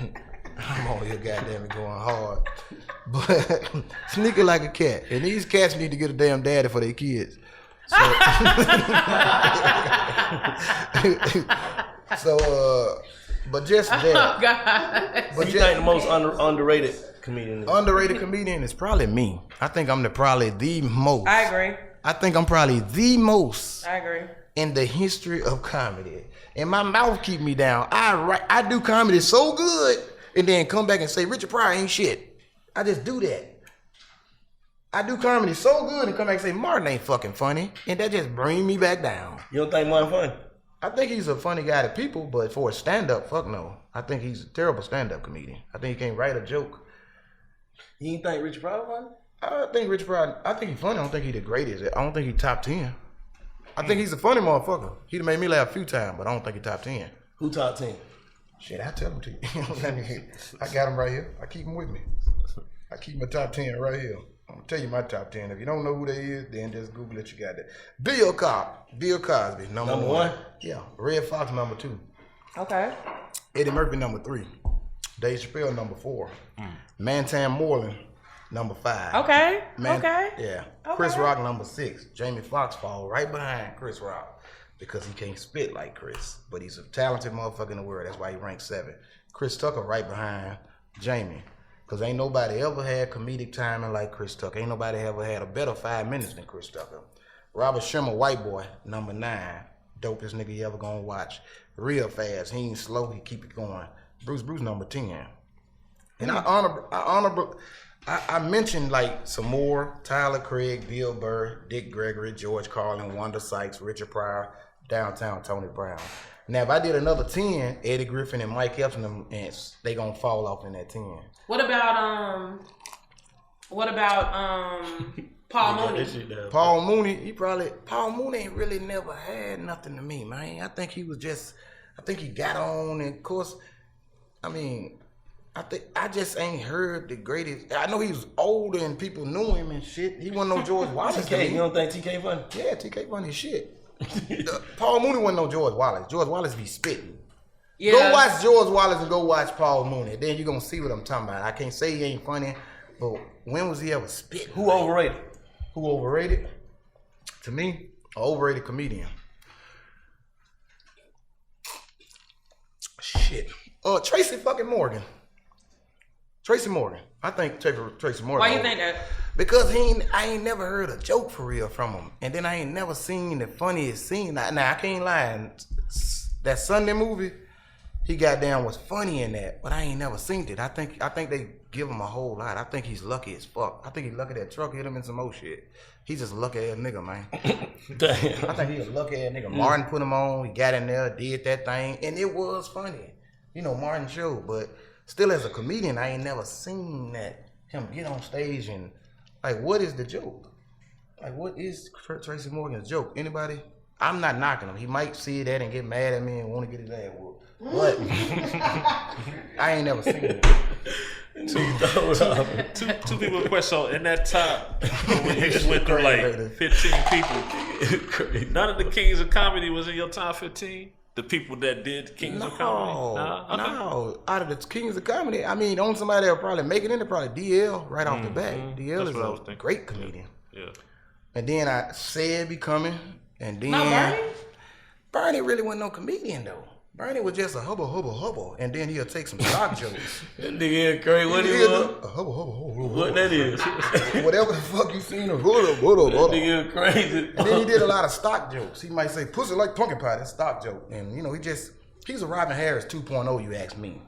I'm on here goddamn it going hard. But sneaky like a cat. And these cats need to get a damn daddy for their kids. So, So, but just that. Oh God. But you think the most underrated comedian is? Underrated comedian is probably me. I think I'm probably the most. I agree. I think I'm probably the most. I agree. In the history of comedy. And my mouth keep me down. I do comedy so good and then come back and say Richard Pryor ain't shit. I just do that. I do comedy so good and come back and say Martin ain't fucking funny. And that just bring me back down. You don't think Martin funny? I think he's a funny guy to people, but for a stand-up, fuck no. I think he's a terrible stand-up comedian. I think he can't write a joke. You ain't think Richard Pryor funny? I think Richard Pryor, I think he's funny. I don't think he's the greatest. I don't think he's top 10. I think he's a funny motherfucker. He done made me laugh a few times, but I don't think he's top 10. Who top 10? Shit, I tell him to you. I got him right here. I keep him with me. I keep my top 10 right here. I'm gonna tell you my top 10. If you don't know who they is, then just Google it. You got that. Bill Cosby, number one. Yeah. Red Fox, number 2. Okay. Eddie Murphy, number 3. Dave Chappelle, number 4. Mantan Moreland, number 5. Okay. Yeah. Okay. Chris Okay. Rock, number 6. Jamie Foxx fall right behind Chris Rock because he can't spit like Chris, but he's a talented motherfucker in the world. That's why he ranks 7. Chris Tucker right behind Jamie. Because ain't nobody ever had comedic timing like Chris Tucker. Ain't nobody ever had a better 5 minutes than Chris Tucker. Robert Schimmer, white boy, number 9. Dopest nigga you ever gonna watch. Real fast. He ain't slow. He keep it going. Bruce, number 10. And I mentioned like some more. Tyler Craig, Bill Burr, Dick Gregory, George Carlin, Wanda Sykes, Richard Pryor, Downtown Tony Brown. Now, if I did another 10, Eddie Griffin and Mike Epps and they gonna fall off in that 10. What about Paul Mooney? Paul Mooney, Paul Mooney ain't really never had nothing to me, man. I think he got on, and of course, I mean, I just ain't heard the greatest. I know he was older and people knew him and shit. He wasn't no George Wallace. TK, you don't think TK funny? Yeah, TK funny as shit. Paul Mooney wasn't no George Wallace. George Wallace be spitting. Yeah. Go watch George Wallace and go watch Paul Mooney. Then you're gonna see what I'm talking about. I can't say he ain't funny, but when was he ever spitting? Who overrated? Who overrated? To me, an overrated comedian. Shit. Tracy fucking Morgan. Tracy Morgan. I think Tracy Morgan. Why you think that? Because I ain't never heard a joke for real from him. And then I ain't never seen the funniest scene. Now I can't lie. That Sunday movie, he goddamn was funny in that, but I ain't never seen it. I think they give him a whole lot. I think he's lucky as fuck. I think he's lucky that truck hit him in some more shit. He's just a lucky ass nigga, man. Damn. I think he's a lucky ass nigga. Martin put him on. He got in there, did that thing, and it was funny. You know, Martin show, but still as a comedian, I ain't never seen him get on stage and like, what is the joke? Like, what is Tracy Morgan's joke? Anybody? I'm not knocking him. He might see that and get mad at me and want to get his ass whooped. But I ain't never seen it. Two people in question. So in that top, when you just went through like 15 people, none of the kings of comedy was in your top 15? The people that did Kings of Comedy? No. Out of the Kings of Comedy, I mean, the only somebody that'll probably make it in there probably DL right off the bat. DL is a great comedian. Yeah. And then I said Becoming, and then Bernie really wasn't no comedian though. Bernie was just a hubble, and then he'll take some stock jokes. That nigga crazy. What he was? A hubble. What that is? Whatever the fuck you seen him. That nigga crazy. And then he did a lot of stock jokes. He might say pussy like pumpkin pie. That's stock joke. And you know, he's a Robin Harris 2.0. You ask me.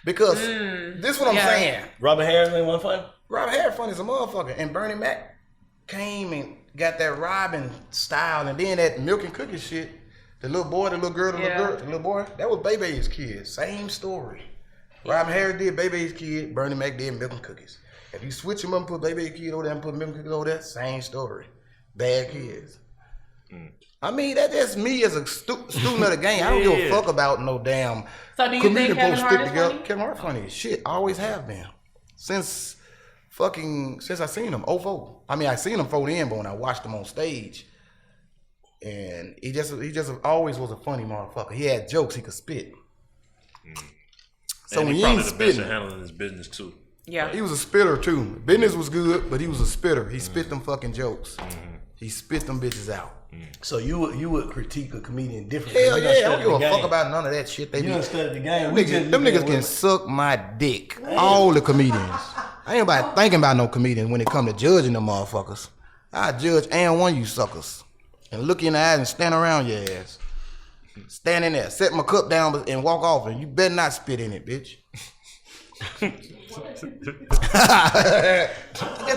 Because this is what I'm saying. Robin Harris ain't one funny. Robin Harris funny as a motherfucker, and Bernie Mac came and got that Robin style, and then that milk and cookie shit. The little boy, the little girl, the little boy, that was Bebe's kid. Same story. Robin Harris did Bebe's kid, Bernie Mac did milk and cookies. If you switch them up and put Bebe's kid over there and put milk and cookies over there, same story. Bad kids. I mean, that's just me as a student of the game. I don't give a fuck about no damn. So do you think Kevin Hart is funny? Kevin Hart funny as shit. Always have been. Since I seen him, 04. I mean, I seen him 4 in, but when I watched him on stage, and he just always was a funny motherfucker. He had jokes, he could spit. So and when he you ain't probably the best spitting, at handling his business too. Yeah. He was a spitter too. Business was good, but he was a spitter. He spit them fucking jokes. He spit them bitches out. So you would critique a comedian differently. Hell yeah, I don't give a fuck about none of that shit. You done studied the game. Them niggas can suck my dick. All the comedians. I ain't about thinking about no comedians when it come to judging them motherfuckers. I judge and one you suckers. And look you in the eyes and stand around your ass. Stand in there, set my cup down and walk off, and you better not spit in it, bitch. Get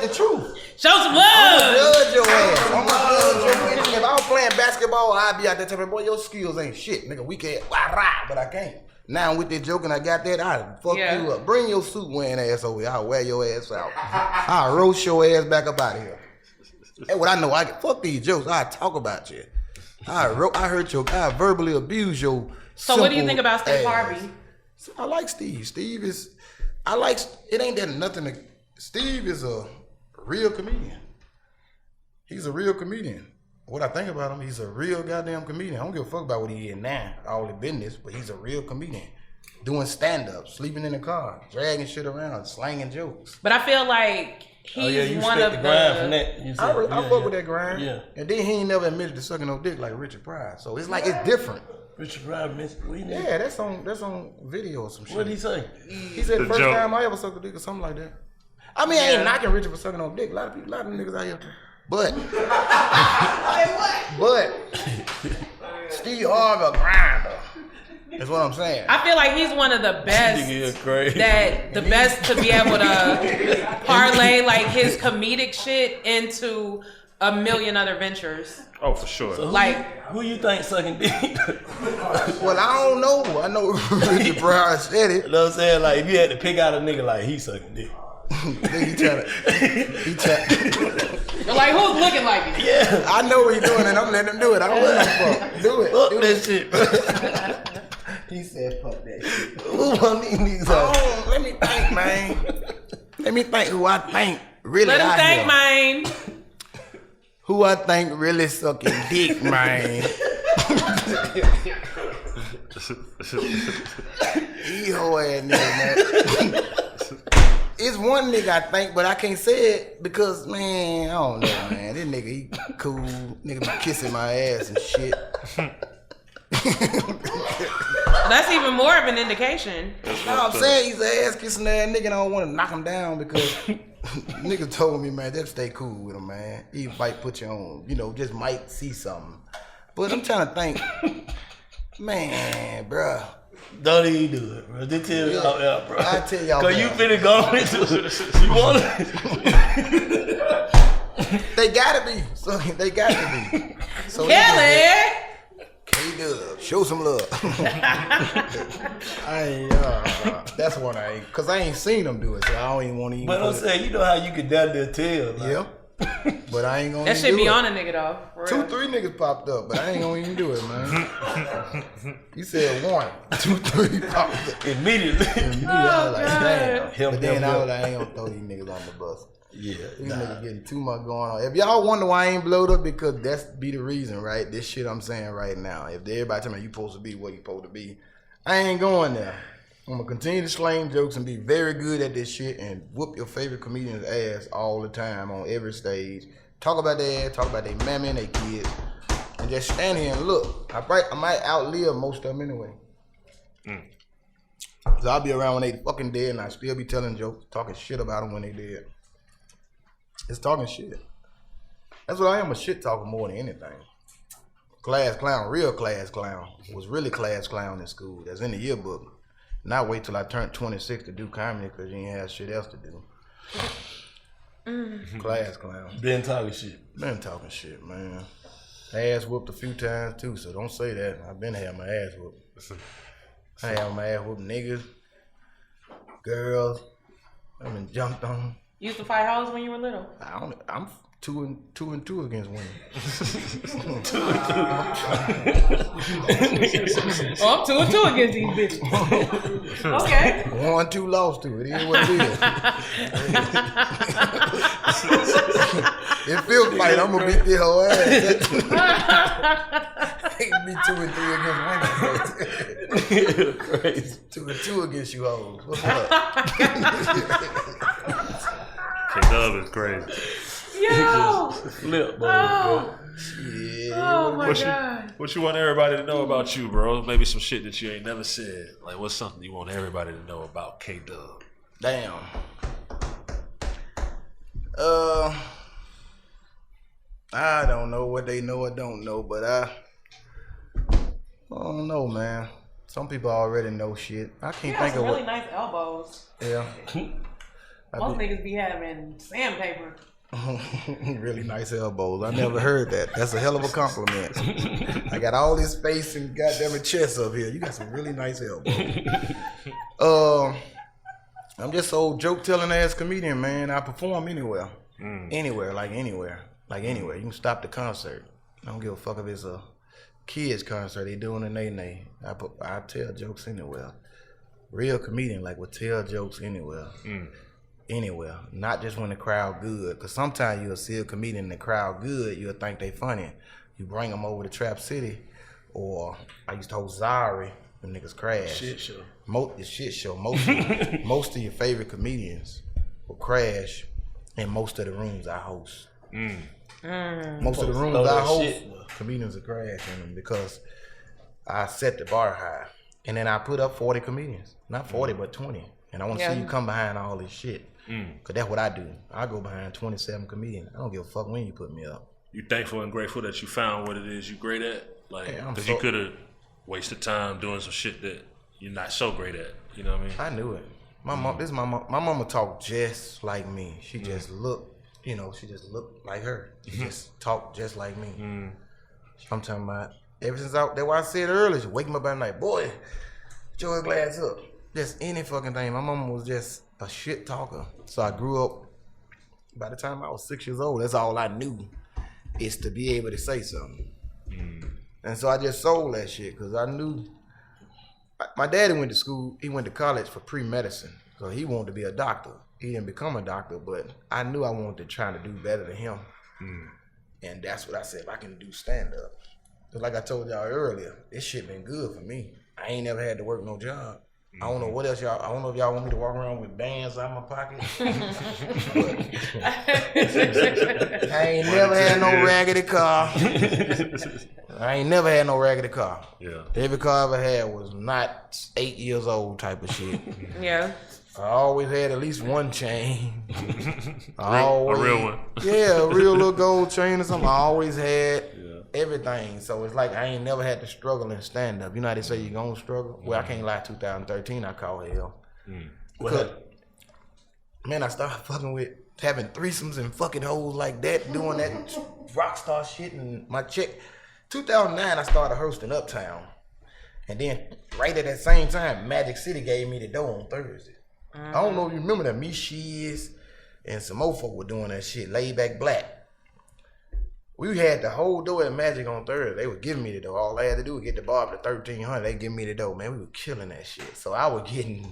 the truth. Show some love. Judge your ass. I'm gonna judge your ass. If I was playing basketball, I'd be out there telling me, boy, your skills ain't shit, nigga. We can't, but I can't. Now with that joke and I got that, I'd fuck you up. Bring your suit wearing ass over here. I'll wear your ass out. I'll roast your ass back up out of here. That's what I know. I can fuck these jokes. I talk about you. I verbally abuse your. So what do you think about Steve Harvey? I like Steve. It ain't that nothing. Steve is a real comedian. He's a real comedian. What I think about him, he's a real goddamn comedian. I don't give a fuck about what he is now, all the business, but he's a real comedian. Doing stand-up, sleeping in the car, dragging shit around, slanging jokes. But I feel like he's one of the grind from that. I fuck with that grind. Yeah. And then he ain't never admitted to sucking no dick like Richard Pryor. So it's like it's different. Richard Pryor admits yeah, that's on video or some shit. What did he say? He said the first time I ever sucked a dick or something like that. I mean, I ain't knocking Richard for sucking no dick. A lot of niggas out here. But Steve Harvey a grinder. That's what I'm saying. I feel like he's one of the best best to be able to parlay like his comedic shit into a million other ventures. Oh, for sure. So who you think sucking dick? Well, I don't know. I know Richard Pryor said it. You know what I'm saying? Like if you had to pick out a nigga like he sucking dick. He trying. You're like, who's looking like it? Yeah, I know what he's doing, and I'm letting him do it. I don't let him fuck. Do it. Fuck that shit. He said, "Fuck that shit." Who want these niggas? Let me think, man. Let me think who I think really. Let him think, man. Who I think really sucking dick, man. He hoe ass nigga, man. It's one nigga I think, but I can't say it because, man, I don't know, man. This nigga, he cool. Nigga be kissing my ass and shit. That's even more of an indication. No, I'm saying he's an ass kissing ass nigga and I don't want to knock him down because nigga told me, man, just stay cool with him, man. He might put you on, just might see something. But I'm trying to think, man, bruh. Don't even do it, bro. They tell y'all out, bro. I tell y'all. Cause you finna go into it. You want it? They gotta be. So they gotta be. So Kelly KDubb, show some love. That's one I ain't, cause I ain't seen them do it, so I don't even want to eat. But I'm saying, you know how you can down there tell. Like. Yeah. But I ain't gonna. That should be on a nigga though. 2-3 niggas popped up, but I ain't gonna even do it, man. You said 1, 2-3 popped up immediately. I was like, damn. But then I was like, I ain't gonna throw these niggas on the bus. Yeah, these niggas getting too much going on. If y'all wonder why I ain't blowed up, because that's be the reason, right? This shit I'm saying right now. If everybody tell me you supposed to be what you supposed to be, I ain't going there. I'm gonna continue to slang jokes and be very good at this shit and whoop your favorite comedian's ass all the time on every stage. Talk about their ass, talk about their mammy and their kids, and just stand here and look. I might outlive most of them anyway. So I'll be around when they fucking dead and I still be telling jokes, talking shit about them when they dead. It's talking shit. That's what I am, a shit talker more than anything. Class clown, real class clown, was really class clown in school. That's in the yearbook. Not wait till I turned 26 to do comedy because you ain't have shit else to do. Class clown. Been talking shit. Been talking shit, man. Ass whooped a few times too, so don't say that. I've been having my ass whooped. I have my ass whooped niggas, girls. I've been jumped on. You used to fight hoes when you were little? I'm 2 and 2 against women. 2 and 2. Oh, I'm 2 and 2 against these bitches. Okay. 1-2 lost to it. It is what it is. It feels like I'm gonna beat the whole ass. It can be 2 and 3 against women. Crazy. 2 and 2 against you hoes. What's up? KDubb is crazy. Yo, Yo. Flip, bro. Oh. Oh my What God. what you want everybody to know about you, bro? Maybe some shit that you ain't never said. Like, what's something you want everybody to know about KDubb? Damn. I don't know what they know or don't know, but I don't know, man. Some people already know shit. I can't think of really what. nice elbows. Yeah. Most niggas be having sandpaper. Really nice elbows. I never heard that. That's a hell of a compliment. I got all this face and goddamn chest up here. You got some really nice elbows. I'm just an old joke telling ass comedian, man. I perform anywhere. Anywhere. You can stop the concert. I don't give a fuck if it's a kids concert. They doing a nay. I tell jokes anywhere. Real comedian will tell jokes anywhere. Anywhere, not just when the crowd good. Cause sometimes you'll see a comedian in the crowd good, you'll think they funny. You bring them over to Trap City, or I used to host Zari, them niggas crash. Shit show. Shit show. Most of your favorite comedians will crash in most of the rooms I host. Most of the rooms I host, comedians will crash in them because I set the bar high. And then I put up 40 comedians. Not 40, but 20. And I want to see you come behind all this shit. Because that's what I do. I go behind 27 comedians. I don't give a fuck when you put me up. You thankful and grateful that you found what it is you great at? Like, because you could have wasted time doing some shit that you're not so great at. You know what I mean? I knew it. My mama talk just like me. She just looked, she just looked like her. She just talked just like me. I'm talking about, ever since that's why I said earlier, she wake me up at night, boy, put your glass up. Just any fucking thing. My mama was just a shit talker. So I grew up, by the time I was 6 years old, that's all I knew, is to be able to say something. And so I just sold that shit because I knew, my daddy went to school, he went to college for pre-medicine. So he wanted to be a doctor. He didn't become a doctor, but I knew I wanted to try to do better than him. And that's what I said, if I can do stand-up. Because like I told y'all earlier, this shit been good for me. I ain't never had to work no job. I don't know what else I don't know if y'all want me to walk around with bands out my pocket. I ain't never had no raggedy car. Yeah. Every car I ever had was not 8 years old type of shit. Yeah. I always had at least one chain. A real one. Yeah, a real little gold chain or something. I always had everything. So it's like I ain't never had to struggle in stand-up. You know how they say you're going to struggle? Well, I can't lie, 2013 I called hell. Because, man, I started fucking with having threesomes and fucking hoes like that, doing that rock star shit, and my check. 2009 I started hosting Uptown. And then right at that same time, Magic City gave me the dough on Thursday. I don't know if you remember that. Me, Shiz, and some more folk were doing that shit. Laid Back Black. We had the whole dough at Magic on Thursday. They were giving me the dough. All I had to do was get the bar up to $1,300. They give me the dough, man. We were killing that shit. So I was getting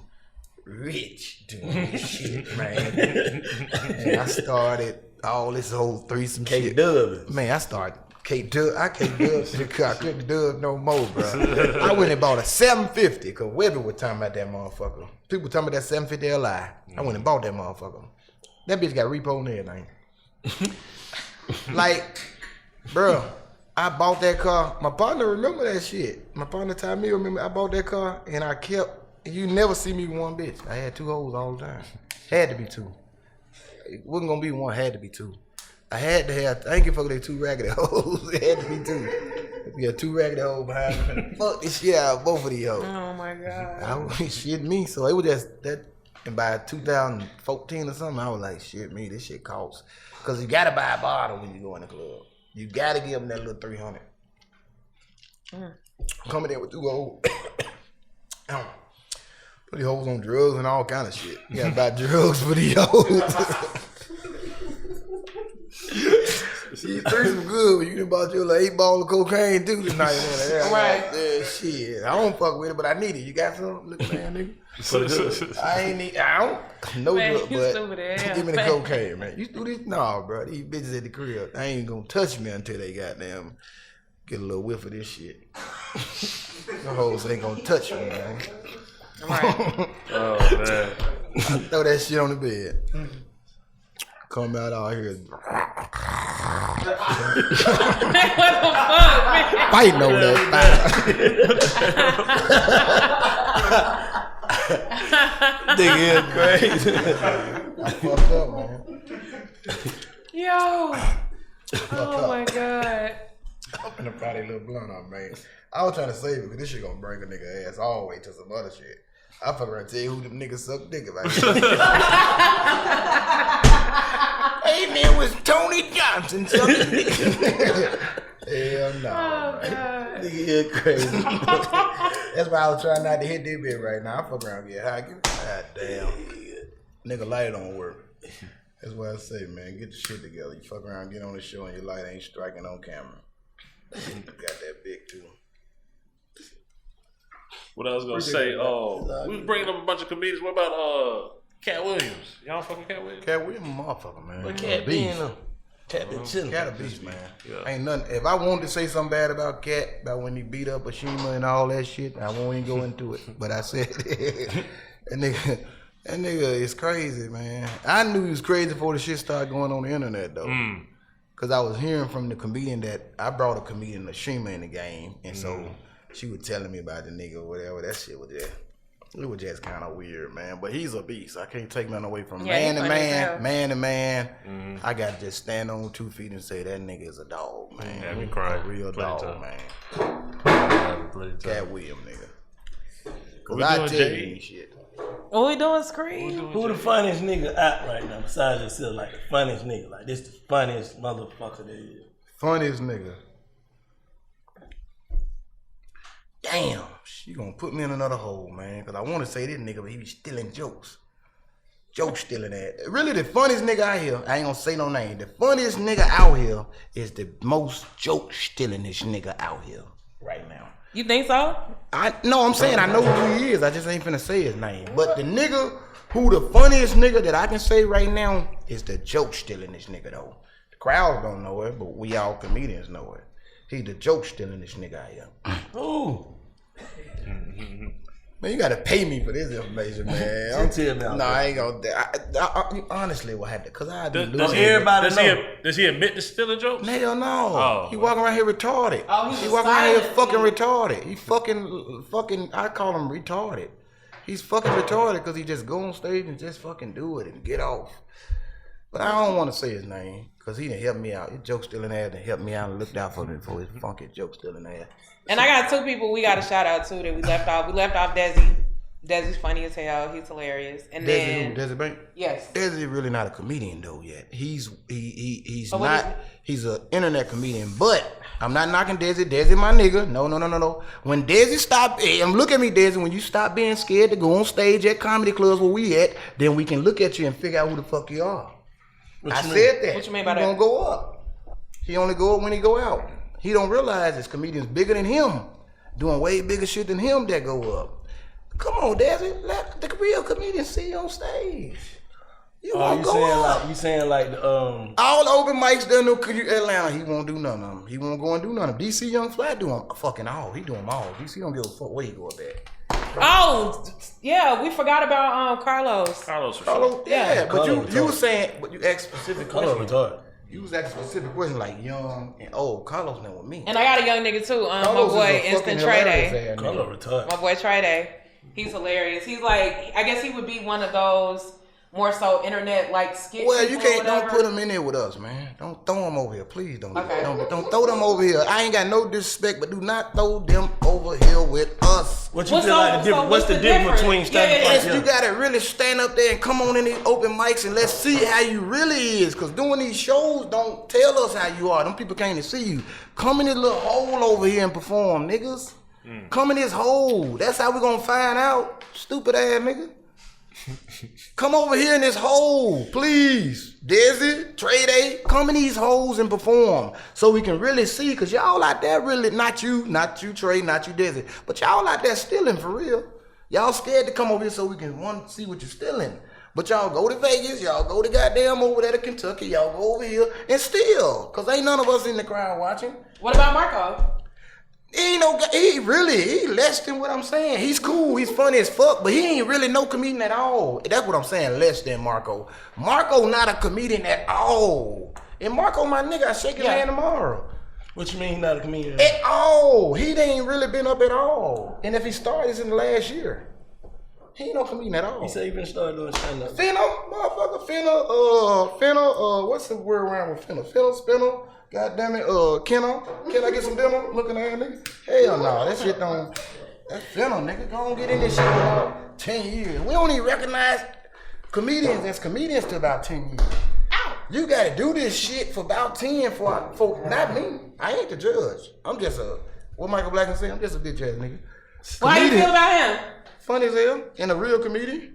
rich doing this shit, man. And I started all this whole threesome shit. KDubb. Man, I started KDubb. I can't dub because I couldn't dub no more, bro. I went and bought a 750 because Webby was talking about that motherfucker. People talking about that 750 Li. I went and bought that motherfucker. That bitch got repo and everything. Like, bro, I bought that car. My partner remember that shit. My partner told me remember I bought that car and I kept. You never see me with one bitch. I had two hoes all the time. Had to be two. It wasn't gonna be one. Had to be two. I had to have. I ain't give a fuck with they two raggedy hoes. It had to be two. We had two raggedy hoes behind me. Fuck this shit out, both of these hoes. Oh my God. I was shit me. So it was just that. And by 2014 or something, I was like, shit me, this shit costs. Cause you gotta buy a bottle when you go in the club. You gotta give them that little 300. Coming in with two hoes. Put these hoes on drugs and all kind of shit. You gotta buy drugs for these hoes. See, threesome good when you done bought your little 8 ball of cocaine too tonight. Right. Yeah, shit. I don't fuck with it, but I need it. You got some? Look at that nigga. I don't no Man, drug, you but stupid as hell. give me the cocaine, man. You do this? Nah, bro. These bitches at the crib, I ain't gonna touch me until they goddamn get a little whiff of this shit. The hoes ain't gonna touch me, man. Right. Oh man. I throw that shit on the bed. Come out here. What the fuck, man? Fighting over that Nigga is crazy. I fucked up, man. Yo. Oh my god. I'm finna fry that little blunt up, man. I was trying to save it because this shit gonna bring a nigga ass all the way to some other shit. I fuck around and tell you who them niggas suck dick about. Hey man, it was Tony Johnson sucking dick. Hell no. Oh god. Nigga is crazy. That's why I was trying not to hit that bit right now. I fuck around and get high. God damn. Nigga, light don't work. That's why I say, man, get the shit together. You fuck around, get on the show, and your light ain't striking on camera. You got that big too. What I was gonna say, we was bringing up a bunch of comedians. What about Cat Williams? Y'all fucking Cat Williams? Cat Williams, motherfucker, man. But Cat being Cat been chilling. Cat a beast, man. Yeah. Ain't nothing. If I wanted to say something bad about Cat, about when he beat up Ashima and all that shit, I won't even go into it. But I said, that nigga is crazy, man. I knew he was crazy before the shit started going on the internet, though. Because I was hearing from the comedian that I brought a comedian, Ashima, in the game. And so she was telling me about the nigga or whatever. That shit was there. It was just kind of weird, man. But he's a beast. I can't take nothing away from man to man. I got to just stand on 2 feet and say that nigga is a dog, man. Yeah, me crying. A real dog, man. Cat Williams, nigga. Cause I tell you shit. What we doing, Scream? Who the funniest nigga out right now besides yourself? Like the funniest nigga. Like this the funniest motherfucker there is. Funniest nigga. Damn, she gonna put me in another hole, man. Cause I want to say this nigga, but he be stealing jokes. Joke stealing that. Really, the funniest nigga out here, I ain't gonna say no name. The funniest nigga out here is the most joke stealingest nigga out here right now. You think so? I'm saying I know who he is. I just ain't finna say his name. But the nigga who the funniest nigga that I can say right now is the joke stealingest nigga though. The crowd don't know it, but we all comedians know it. He the joke stealingest nigga out here. Ooh. Man, you gotta pay me for this information, man. I ain't gonna. I honestly, what happened? Cause I do. Does he admit to stealing jokes? Hell no. Oh. He walking around here retarded. He walking around here fucking retarded. He fucking. I call him retarded. He's fucking retarded because he just go on stage and just fucking do it and get off. But I don't want to say his name because he done helped me out. His joke stealing ass done helped me out and looked out for me for his funky joke stealing ass. And I got 2 people we got to shout out to that we left off. We left off Desi. Desi's funny as hell. He's hilarious. And then Desi Bank? Yes. Desi really not a comedian though yet. He's not. He's an internet comedian. But I'm not knocking Desi. Desi my nigga. No. When Desi stop, look at me, Desi. When you stop being scared to go on stage at comedy clubs where we at, then we can look at you and figure out who the fuck you are. I said that. What you mean by that? He gonna go up. He only go up when he go out. He don't realize there's comedians bigger than him, doing way bigger shit than him that go up. Come on, Desi, let the real comedians see you on stage. You won't go up. You saying like all open mics done no Atlanta, he won't do none of them. He won't go and do none of them. DC Young Flat do them fucking all. He do them all. DC don't give a fuck where he go up at. Oh, yeah, we forgot about Carlos. Carlos, for yeah, but Carlos you were saying, but you asked specific questions. retarded. You was asking specific questions like young and old. Carlos now with me. And I got a young nigga too. My boy Instant Trey Day. Carlos retarded. My boy Trey Day. He's hilarious. He's like, I guess he would be one of those more so internet like skits. Well, you can't. Don't put him in there with us, man. Don't throw him over here, please. Don't throw them over here. I ain't got no disrespect, but do not throw them over here with us. What you feel like the difference? What's the difference between standing up? You gotta really stand up there and come on in these open mics and let's see how you really is. Cause doing these shows don't tell us how you are. Them people can't even see you. Come in this little hole over here and perform, niggas. Come in this hole. That's how we gonna find out. Stupid ass nigga. Come over here in this hole, please. Desi, Trey Day, come in these holes and perform so we can really see. Cause y'all out there really, not you Trey, not you Desi, but y'all out there stealing for real. Y'all scared to come over here so we can see what you're stealing. But y'all go to Vegas, y'all go to goddamn over there to Kentucky, y'all go over here and steal. Cause ain't none of us in the crowd watching. What about Marco? He less than what I'm saying. He's cool, he's funny as fuck, but he ain't really no comedian at all. That's what I'm saying, less than Marco. Marco not a comedian at all. And Marco, my nigga, I shake his hand tomorrow. What you mean he not a comedian? At all. He ain't really been up at all. And if he started, it's in the last year. He ain't no comedian at all. He said he been started doing stand-up. Finna, motherfucker, what's the word around with Finna? Spinner, goddamn it, Kenna. Can I get some dinner? Looking at nigga. Hell no, that shit don't, that's Finna, nigga. Go on get in this shit for about 10 years. We don't even recognize comedians as comedians till about 10 years. You gotta do this shit for about 10 for not me. I ain't the judge. I'm just what Michael Blackson say, I'm just a bitch ass nigga. How you feel about him? Funny as hell, and a real comedian.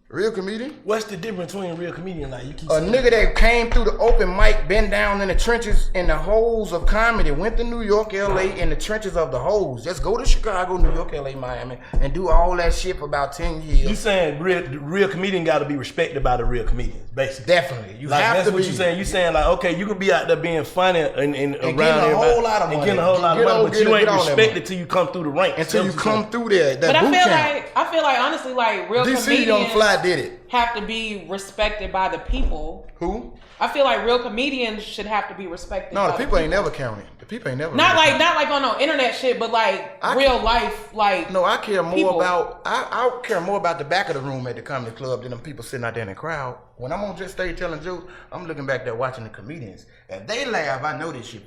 Real comedian. What's the difference between a real comedian? Like you keep a nigga that came through the open mic, been down in the trenches, in the holes of comedy, went to New York, LA, in the trenches of the holes. Just go to Chicago, New York, LA, Miami, and do all that shit for about 10 years. You saying real comedian got to be respected by the real comedians, basically. Definitely. You like, have that's to what be. you saying. You saying like, okay, you can be out there being funny and around getting a whole lot of money. And getting a whole lot of money, but you ain't respected till you come through the ranks. Until you come through there. But I feel like honestly, like real DC comedians Young Fly did it. Have to be respected by the people. Who? I feel like real comedians should have to be respected. No, the people ain't never counted. The people ain't never. Not like on no internet shit, but like real life, like. No, I care more about. I care more about the back of the room at the comedy club than them people sitting out there in the crowd. When I'm on just stage telling jokes, I'm looking back there watching the comedians. If they laugh, I know this shit.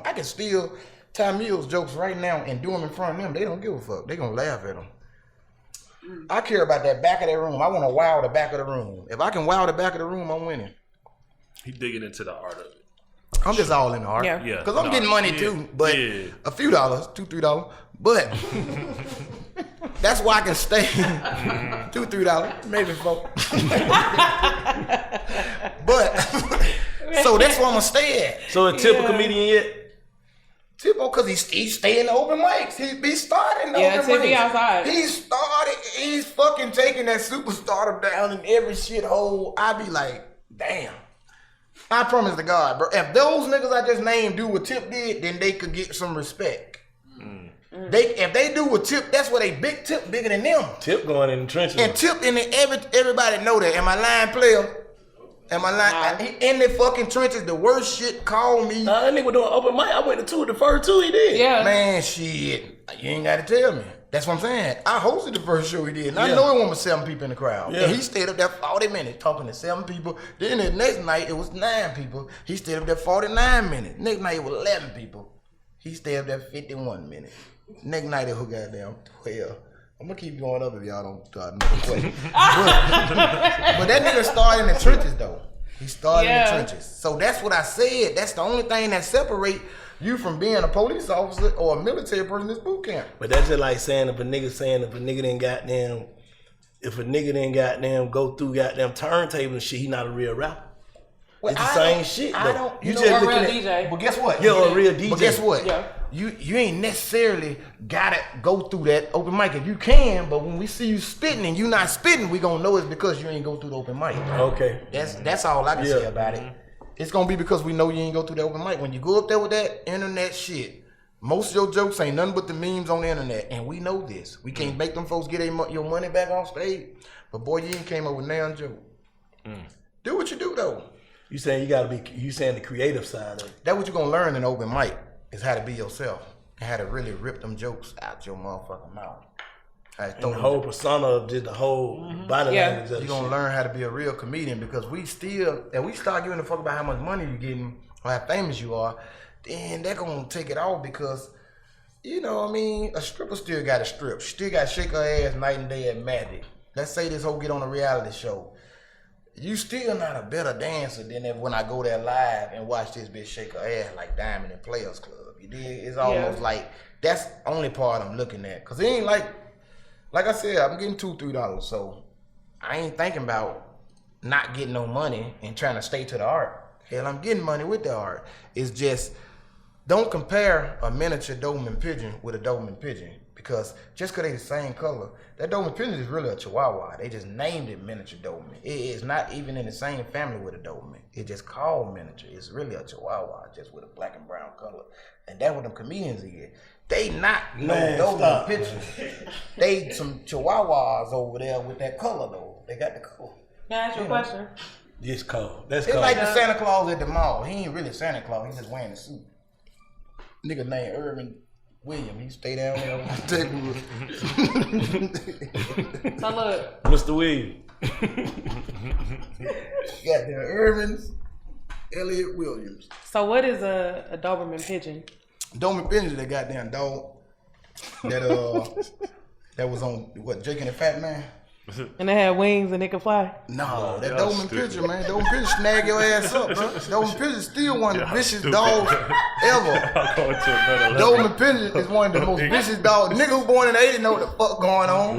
I can steal Ty Mills jokes right now and do them in front of them. They don't give a fuck. They gonna laugh at them. I care about that back of that room. I want to wow the back of the room. If I can wow the back of the room, I'm winning. He digging into the art of it. I'm just all in the art. Yeah. Because I'm getting money too, but a few dollars, $2, $3. But that's why I can stay $2, $3, maybe $4. But so that's where I'm gonna stay at. So a typical comedian yet? Tipo, because he stay in the open mics. He started in the open mics. Outside. He's fucking taking that superstardom down in every shithole. I be like, damn. I promise to God, bro. If those niggas I just named do what Tip did, then they could get some respect. If they do what Tip, that's where they big Tip bigger than them. Tip going in the trenches. And Tip everybody know that. Am I lying, player? Am I lying? In the fucking trenches, the worst shit, call me. That nigga doing open mic. I went to two of the first two he did. Yeah. Man, shit. You ain't got to tell me. That's what I'm saying. I hosted the first show he did. And I know it was 7 people in the crowd. Yeah. And he stayed up there 40 minutes talking to 7 people. Then the next night, it was 9 people. He stayed up there 49 minutes. Next night, it was 11 people. He stayed up there 51 minutes. Next night, it was goddamn 12. I'm gonna keep going up if y'all don't start another question. But that nigga started in the trenches though. He started in the trenches. So that's what I said. That's the only thing that separate you from being a police officer or a military person is boot camp. But that's just like saying if a nigga didn't goddamn go through goddamn turntable and shit, he not a real rapper. Well, it's the same shit though. I don't, you know, just a looking real at DJ. But guess what? You're a real DJ. But guess what? Yeah. You ain't necessarily gotta go through that open mic. If you can, but when we see you spitting and you not spitting, we gonna know it's because you ain't go through the open mic. Okay. That's all I can say about it. It's gonna be because we know you ain't go through the open mic. When you go up there with that internet shit, most of your jokes ain't nothing but the memes on the internet, and we know this. We can't make them folks get your money back on stage. But boy, you ain't came up with now joke. Do what you do though. You saying you saying the creative side of it. That's what you're gonna learn in open mic is how to be yourself and how to really rip them jokes out your motherfucking mouth. And the whole persona of just the whole body language. You're gonna learn how to be a real comedian because we start giving a fuck about how much money you're getting or how famous you are, then they're gonna take it off because, you know what I mean, a stripper still gotta strip. She still gotta shake her ass night and day at Magic. Let's say this hoe get on a reality show. You still not a better dancer than if when I go there live and watch this bitch shake her ass like Diamond and Players Club. You dig? It's almost like that's the only part I'm looking at. Cause it ain't like I said, I'm getting $2, $3. So I ain't thinking about not getting no money and trying to stay to the art. Hell, I'm getting money with the art. It's just, don't compare a miniature Doberman pigeon with a Doberman pigeon. Because just because they the same color, that Doberman pigeon is really a Chihuahua. They just named it miniature Doberman. It is not even in the same family with a Doberman. It's just called miniature. It's really a Chihuahua, just with a black and brown color. And that's what them comedians is. They not no Doberman pictures. They some Chihuahuas over there with that color though. They got the color. Can I ask you a question? It's cold. That's It's cold. like the Santa Claus at the mall. He ain't really Santa Claus. He just wearing a suit. Nigga named Irvin William. He stay down there on the table. So look, Mr. William. Got the Irvins, Elliot Williams. so what is a Doberman pigeon? Doberman Pigeon, that goddamn dog that was on what, Jake and the Fat Man? And they had wings and they could fly. No, that y'all Doberman stupid. Pigeon, man. Doberman Pigeon snag your ass up, bro. Doberman Pigeon still one of the vicious dogs ever. Doberman Pigeon is one of the most vicious dogs. Nigga who born in the 80s know what the fuck going on.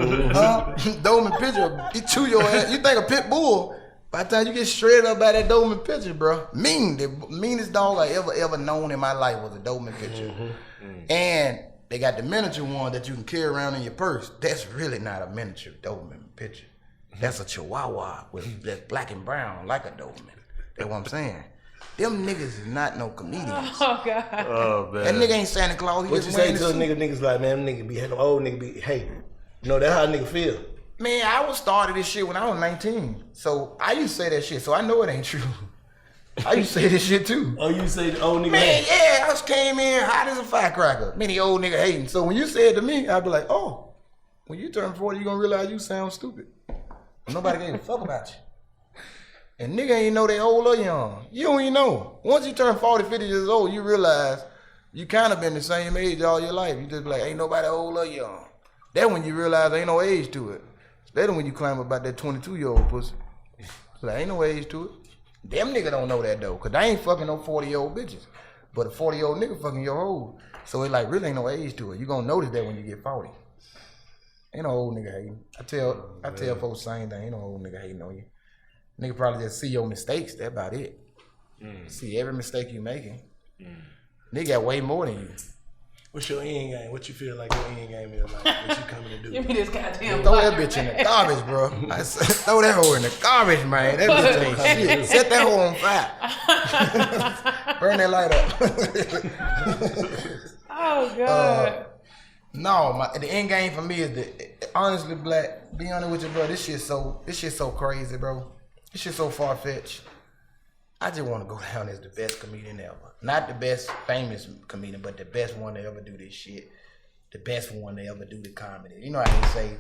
Doberman Pigeon, he chew your ass. You think a pit bull, by the time you get shredded up by that Doberman Pigeon, bro. The meanest dog I ever known in my life was a Doberman Pigeon. And they got the miniature one that you can carry around in your purse. That's really not a miniature Doberman Pigeon. That's a Chihuahua that's black and brown like a Doberman. That's what I'm saying. Them niggas is not no comedians. Oh God. Oh man. That nigga ain't Santa Claus. He What just you say wearing to the those suit. niggas like, man, them nigga be had them old nigga be hey. You know, that's how a nigga feel. Man, I was started this shit when I was 19. So I used to say that shit, so I know it ain't true. I used to say this shit too. Oh, you say the old nigga Man, hey. yeah, I just came in hot as a firecracker. Many old nigga hating. So when you say it to me, I'd be like, oh, when you turn 40, you gonna realize you sound stupid. Nobody gave a fuck about you. And nigga ain't know they old or young. You don't even know. Once you turn 40, 50 years old, you realize you kind of been the same age all your life. You just be like, ain't nobody old or young. That's when you realize ain't no age to it. That's when you climb about that 22-year-old pussy. Like, ain't no age to it. Them nigga don't know that though, cause they ain't fucking no 40-year-old bitches. But a 40-year-old nigga fucking your old. So it like really ain't no age to it. You gonna notice that when you get 40. Ain't no old nigga hating. I tell folks the same thing. Ain't no old nigga hating on you. Nigga probably just see your mistakes. That's about it. See every mistake you making. Nigga got way more than you. What's your end game? What you feel like your end game is like? What you coming to do? Give me this goddamn. Throw that bitch in the garbage, bro. I said, throw that hoe in the garbage, man. That bitch ain't shit. Set that hoe on fire. Burn that light up. Oh God. No, the end game for me is honestly, Black, be honest with you, bro, this shit so crazy, bro. This shit so far-fetched. I just want to go down as the best comedian ever. Not the best famous comedian, but the best one to ever do this shit. The best one to ever do the comedy. You know how they say,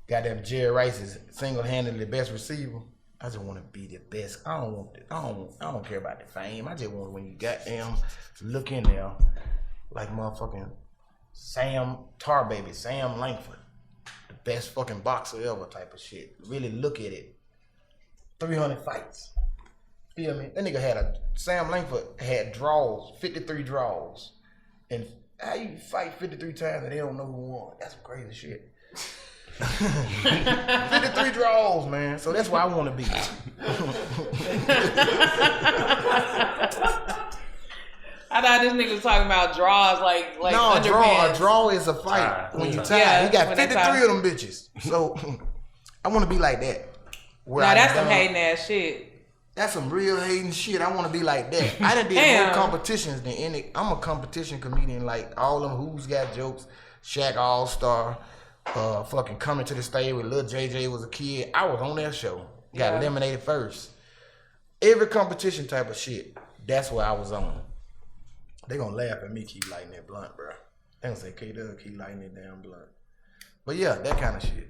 goddamn Jerry Rice is single-handedly the best receiver. I just want to be the best. I don't care about the fame. I just want when you goddamn look in there like motherfucking Sam Langford, the best fucking boxer ever type of shit. Really look at it. 300 fights. Feel me? That nigga Sam Langford had draws, 53 draws. And how you fight 53 times and they don't know who won? That's some crazy shit. 53 draws, man. So that's where I want to be. I thought this nigga was talking about draws like No, underpants. a draw is a fight when you tie. Yeah, he got when they 53 tie. of them bitches. So I want to be like that. Where Nah, I that's some done- hating ass shit. That's some real hating shit. I want to be like that. I done did Damn. more competitions than any. I'm a competition comedian. Like all them Who's Got Jokes, Shaq All Star, fucking Coming to the Stage with Lil JJ was a kid. I was on their show. Got Yeah. eliminated first. Every competition type of shit. That's what I was on. They gonna laugh at me keep lighting that blunt, bro. They gonna say KDubb keep lighting that damn blunt. But yeah, that kind of shit.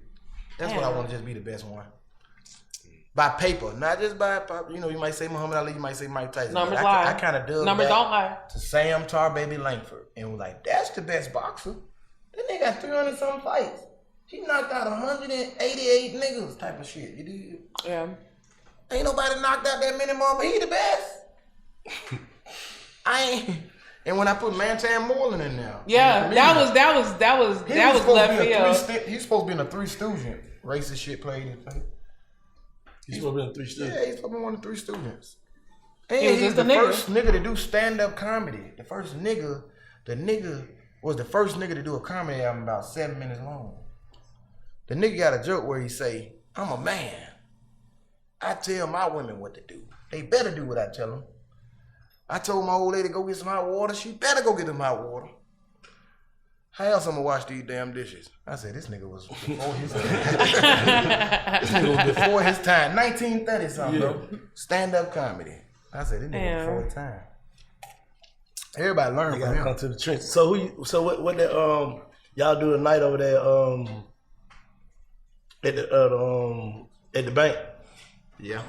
That's what I want to just be the best one. By paper, not just by pop. You know, you might say Muhammad Ali, you might say Mike Tyson. Numbers but lie. I kind of dug Numbers back don't lie. to Sam Baby Langford and was like, that's the best boxer. That nigga got 300 something fights. He knocked out 188 niggas type of shit. You do? Yeah. Ain't nobody knocked out that many more, but he the best. I ain't. And when I put Mantan Moreland in there, Yeah, that was left field. He's supposed to be in a Three Stooges. Racist shit played in place. He's supposed to be in 3 students. Yeah, he's supposed to be one of the Three Stooges. And He was he's just the a nigga. first nigga to do stand-up comedy. The nigga was the first nigga to do a comedy album about 7 minutes long. The nigga got a joke where he say, I'm a man. I tell my women what to do. They better do what I tell them. I told my old lady to go get some hot water. She better go get them hot water. how else I'm gonna wash these damn dishes? I said, this nigga was before his time. This nigga was before his time. 1930 something, bro. Stand-up comedy. I said, this nigga was before his time. Everybody learn from him. Come to the trench. So what that y'all do tonight over there at the bank? Yeah.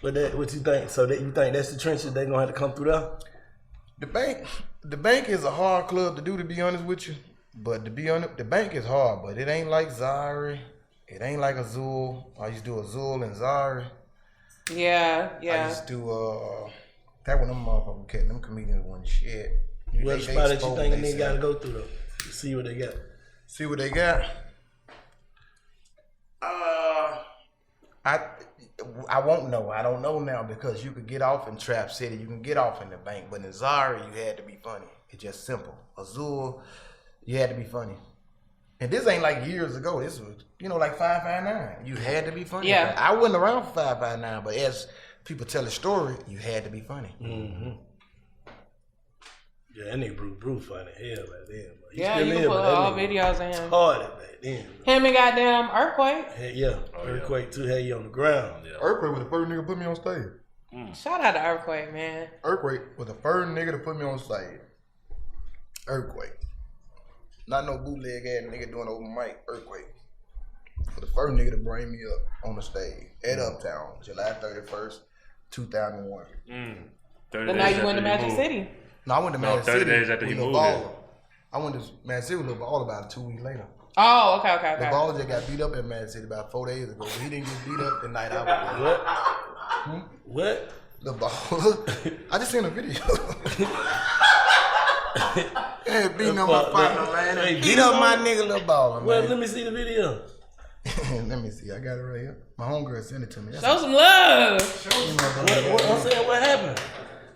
What you think? So that you think that's the trenches they gonna have to come through there? The bank is a hard club to do, to be honest with you. But to be honest, the bank is hard, but it ain't like Zari. It ain't like Azul. I used to do Azul and Zari. Yeah. I used to do that one. Them motherfuckers kept them comedians one shit. What spot that you think a nigga gotta go through though? See what they got. See what they got. I won't know. I don't know now because you could get off in Trap City. You can get off in the bank. But in Zari, you had to be funny. It's just simple. Azul, you had to be funny. And this ain't like years ago. This was, like 559. You had to be funny. Yeah. I wasn't around for 559, but as people tell a story, you had to be funny. Mm-hmm. Yeah, that nigga Brew funny hell back then. But Yeah, you can put all videos of him. Hard back then. Him and goddamn Earthquake. Yeah, Earthquake too had you on the ground. Yeah. Earthquake was the first nigga to put me on stage. Shout out to Earthquake, man. Earthquake was the first nigga to put me on stage. Earthquake. Not no bootleg ass nigga doing open mic. Earthquake. For the first nigga to bring me up on the stage at Uptown, July 31st, 2001. The night you went to Magic City. No, I went to Magic City. 30 days after you moved I went to Magic City with Lil Baller about 2 weeks later. Oh, okay. Lil Baller just got beat up at Magic City about 4 days ago. But he didn't get beat up the night I was there. What? Lil Baller. I just seen a video. Yeah, beating on my partner, man. Beat up my nigga Lil Baller, man. Well, let me see the video. Let me see. I got it right here. My homegirl sent it to me. Show some love. What happened?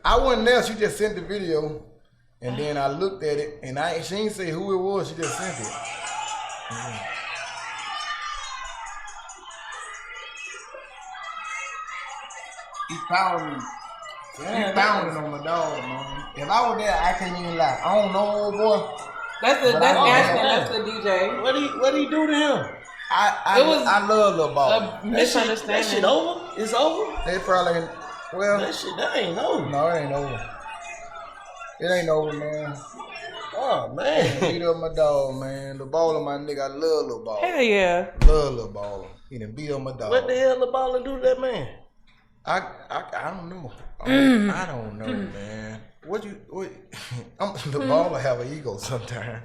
I wasn't there. She just sent the video, and then I looked at it, and she didn't say who it was. She just sent it. He pounded me. He pounded on my dog, man. If I was there, I can't even lie. I don't know, old boy. That's Ashton. That's the DJ. What did he do to him? I love Lil Baller. A misunderstanding. That shit over? It's over? They probably, That ain't over. No, it ain't over. It ain't over, man. Oh, man. Beat up my dog, man. Lil Baller, my nigga. I love Lil Baller. Hell yeah. Love Lil Baller. He done beat up my dog. What the hell Lil Baller do to that man? I don't know. I don't know, man. Lil Baller have an ego sometimes.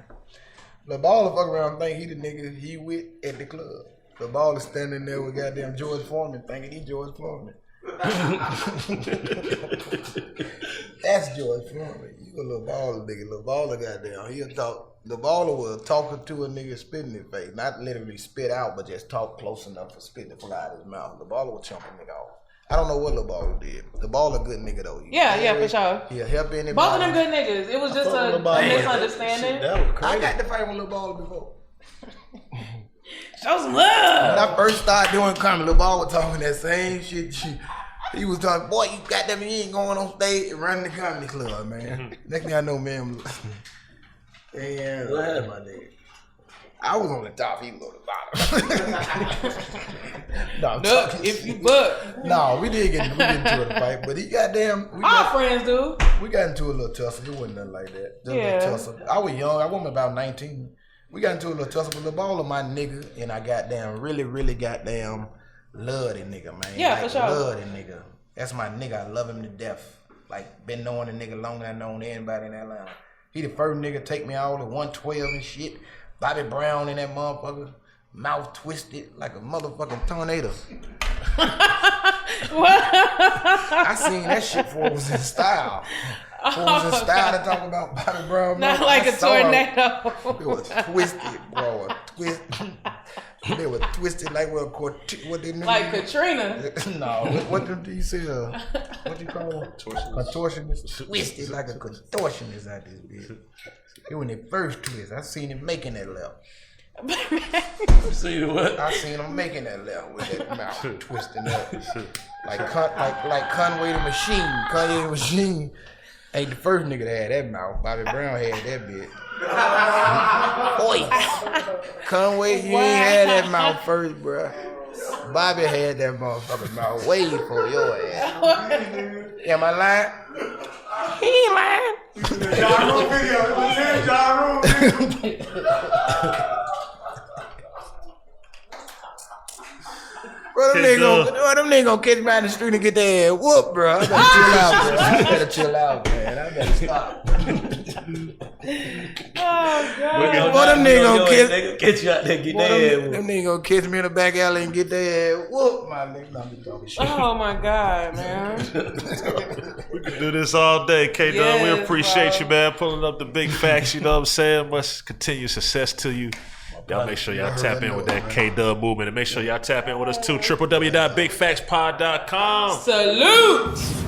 Lil Baller fuck around and think he the nigga he with at the club. Lil Baller standing there with goddamn George Foreman thinking he George Foreman. That's George Foreman. You a Lil Baller nigga. Lil Baller goddamn. He'll talk. Lil Baller will talk to a nigga spit in his face. Not literally spit out, but just talk close enough for spit to fly out of his mouth. Lil Baller will chump a nigga off. I don't know what Lil Baller did. Lil Baller good nigga though. Yeah, for sure. He'll help anybody. Both of them good niggas. It was just a misunderstanding. That was crazy. I got to fight with Lil Baller before. Show some love. When I first started doing comedy, Lil Baller was talking that same shit. He was talking, boy, you goddamn, you ain't going on stage and running the comedy club, man. Next thing I know, man. And What happened, my nigga? I was on the top, he was on the bottom. Duck if you buck. No, we did get into a fight, but he goddamn. All friends do. We got into a little tussle. It wasn't nothing like that. Just a Yeah. little tussle. I was young. I wasn't about 19. We got into a little tussle, but Lil Baller, my nigga, and I goddamn really goddamn love that nigga, man. Yeah, for sure. Love that nigga. That's my nigga. I love him to death. Like, been knowing the nigga longer than I known anybody in Atlanta. He the first nigga take me out at 112 and shit. Bobby Brown in that motherfucker. Mouth twisted like a motherfucking tornado. I seen that shit before it was in style. Before it was in style to talk about Bobby Brown. Not like a tornado. It was twisted, bro. They were twisted like what they knew. Like Katrina. No, what do you say? What you call them? Contortionist. Twisted like a contortionist out this bitch. It was the first twist. I seen him making that left. See what? I seen him making that left with that mouth twisting up. Like Conway the Machine. Kanye the Machine. Ain't the first nigga that had that mouth. Bobby Brown had that bit. Boy, Conway, you ain't had that mouth first, bruh. Bobby had that motherfucking mouth way before your ass. Am I lying? He ain't lying. Ja Rule video. Ja Rule video. Bro, them niggas gonna catch me out in the street and get their ass whooped, bro. I better chill out, man. I better stop. Oh God. Boy, them niggas gonna catch you out there, get their ass whooped. Them niggas gonna catch me in the back alley and get their ass whooped, my nigga. Don't be talking shit. Oh my God, man. We can do this all day, KDubb. Yes, we appreciate bro. you, man, pulling up the big facts. You know what I'm saying? Much continued success to you. Y'all make sure y'all tap in with that KDubb movement. And make sure y'all tap in with us too. www.bigfactspod.com. Salute.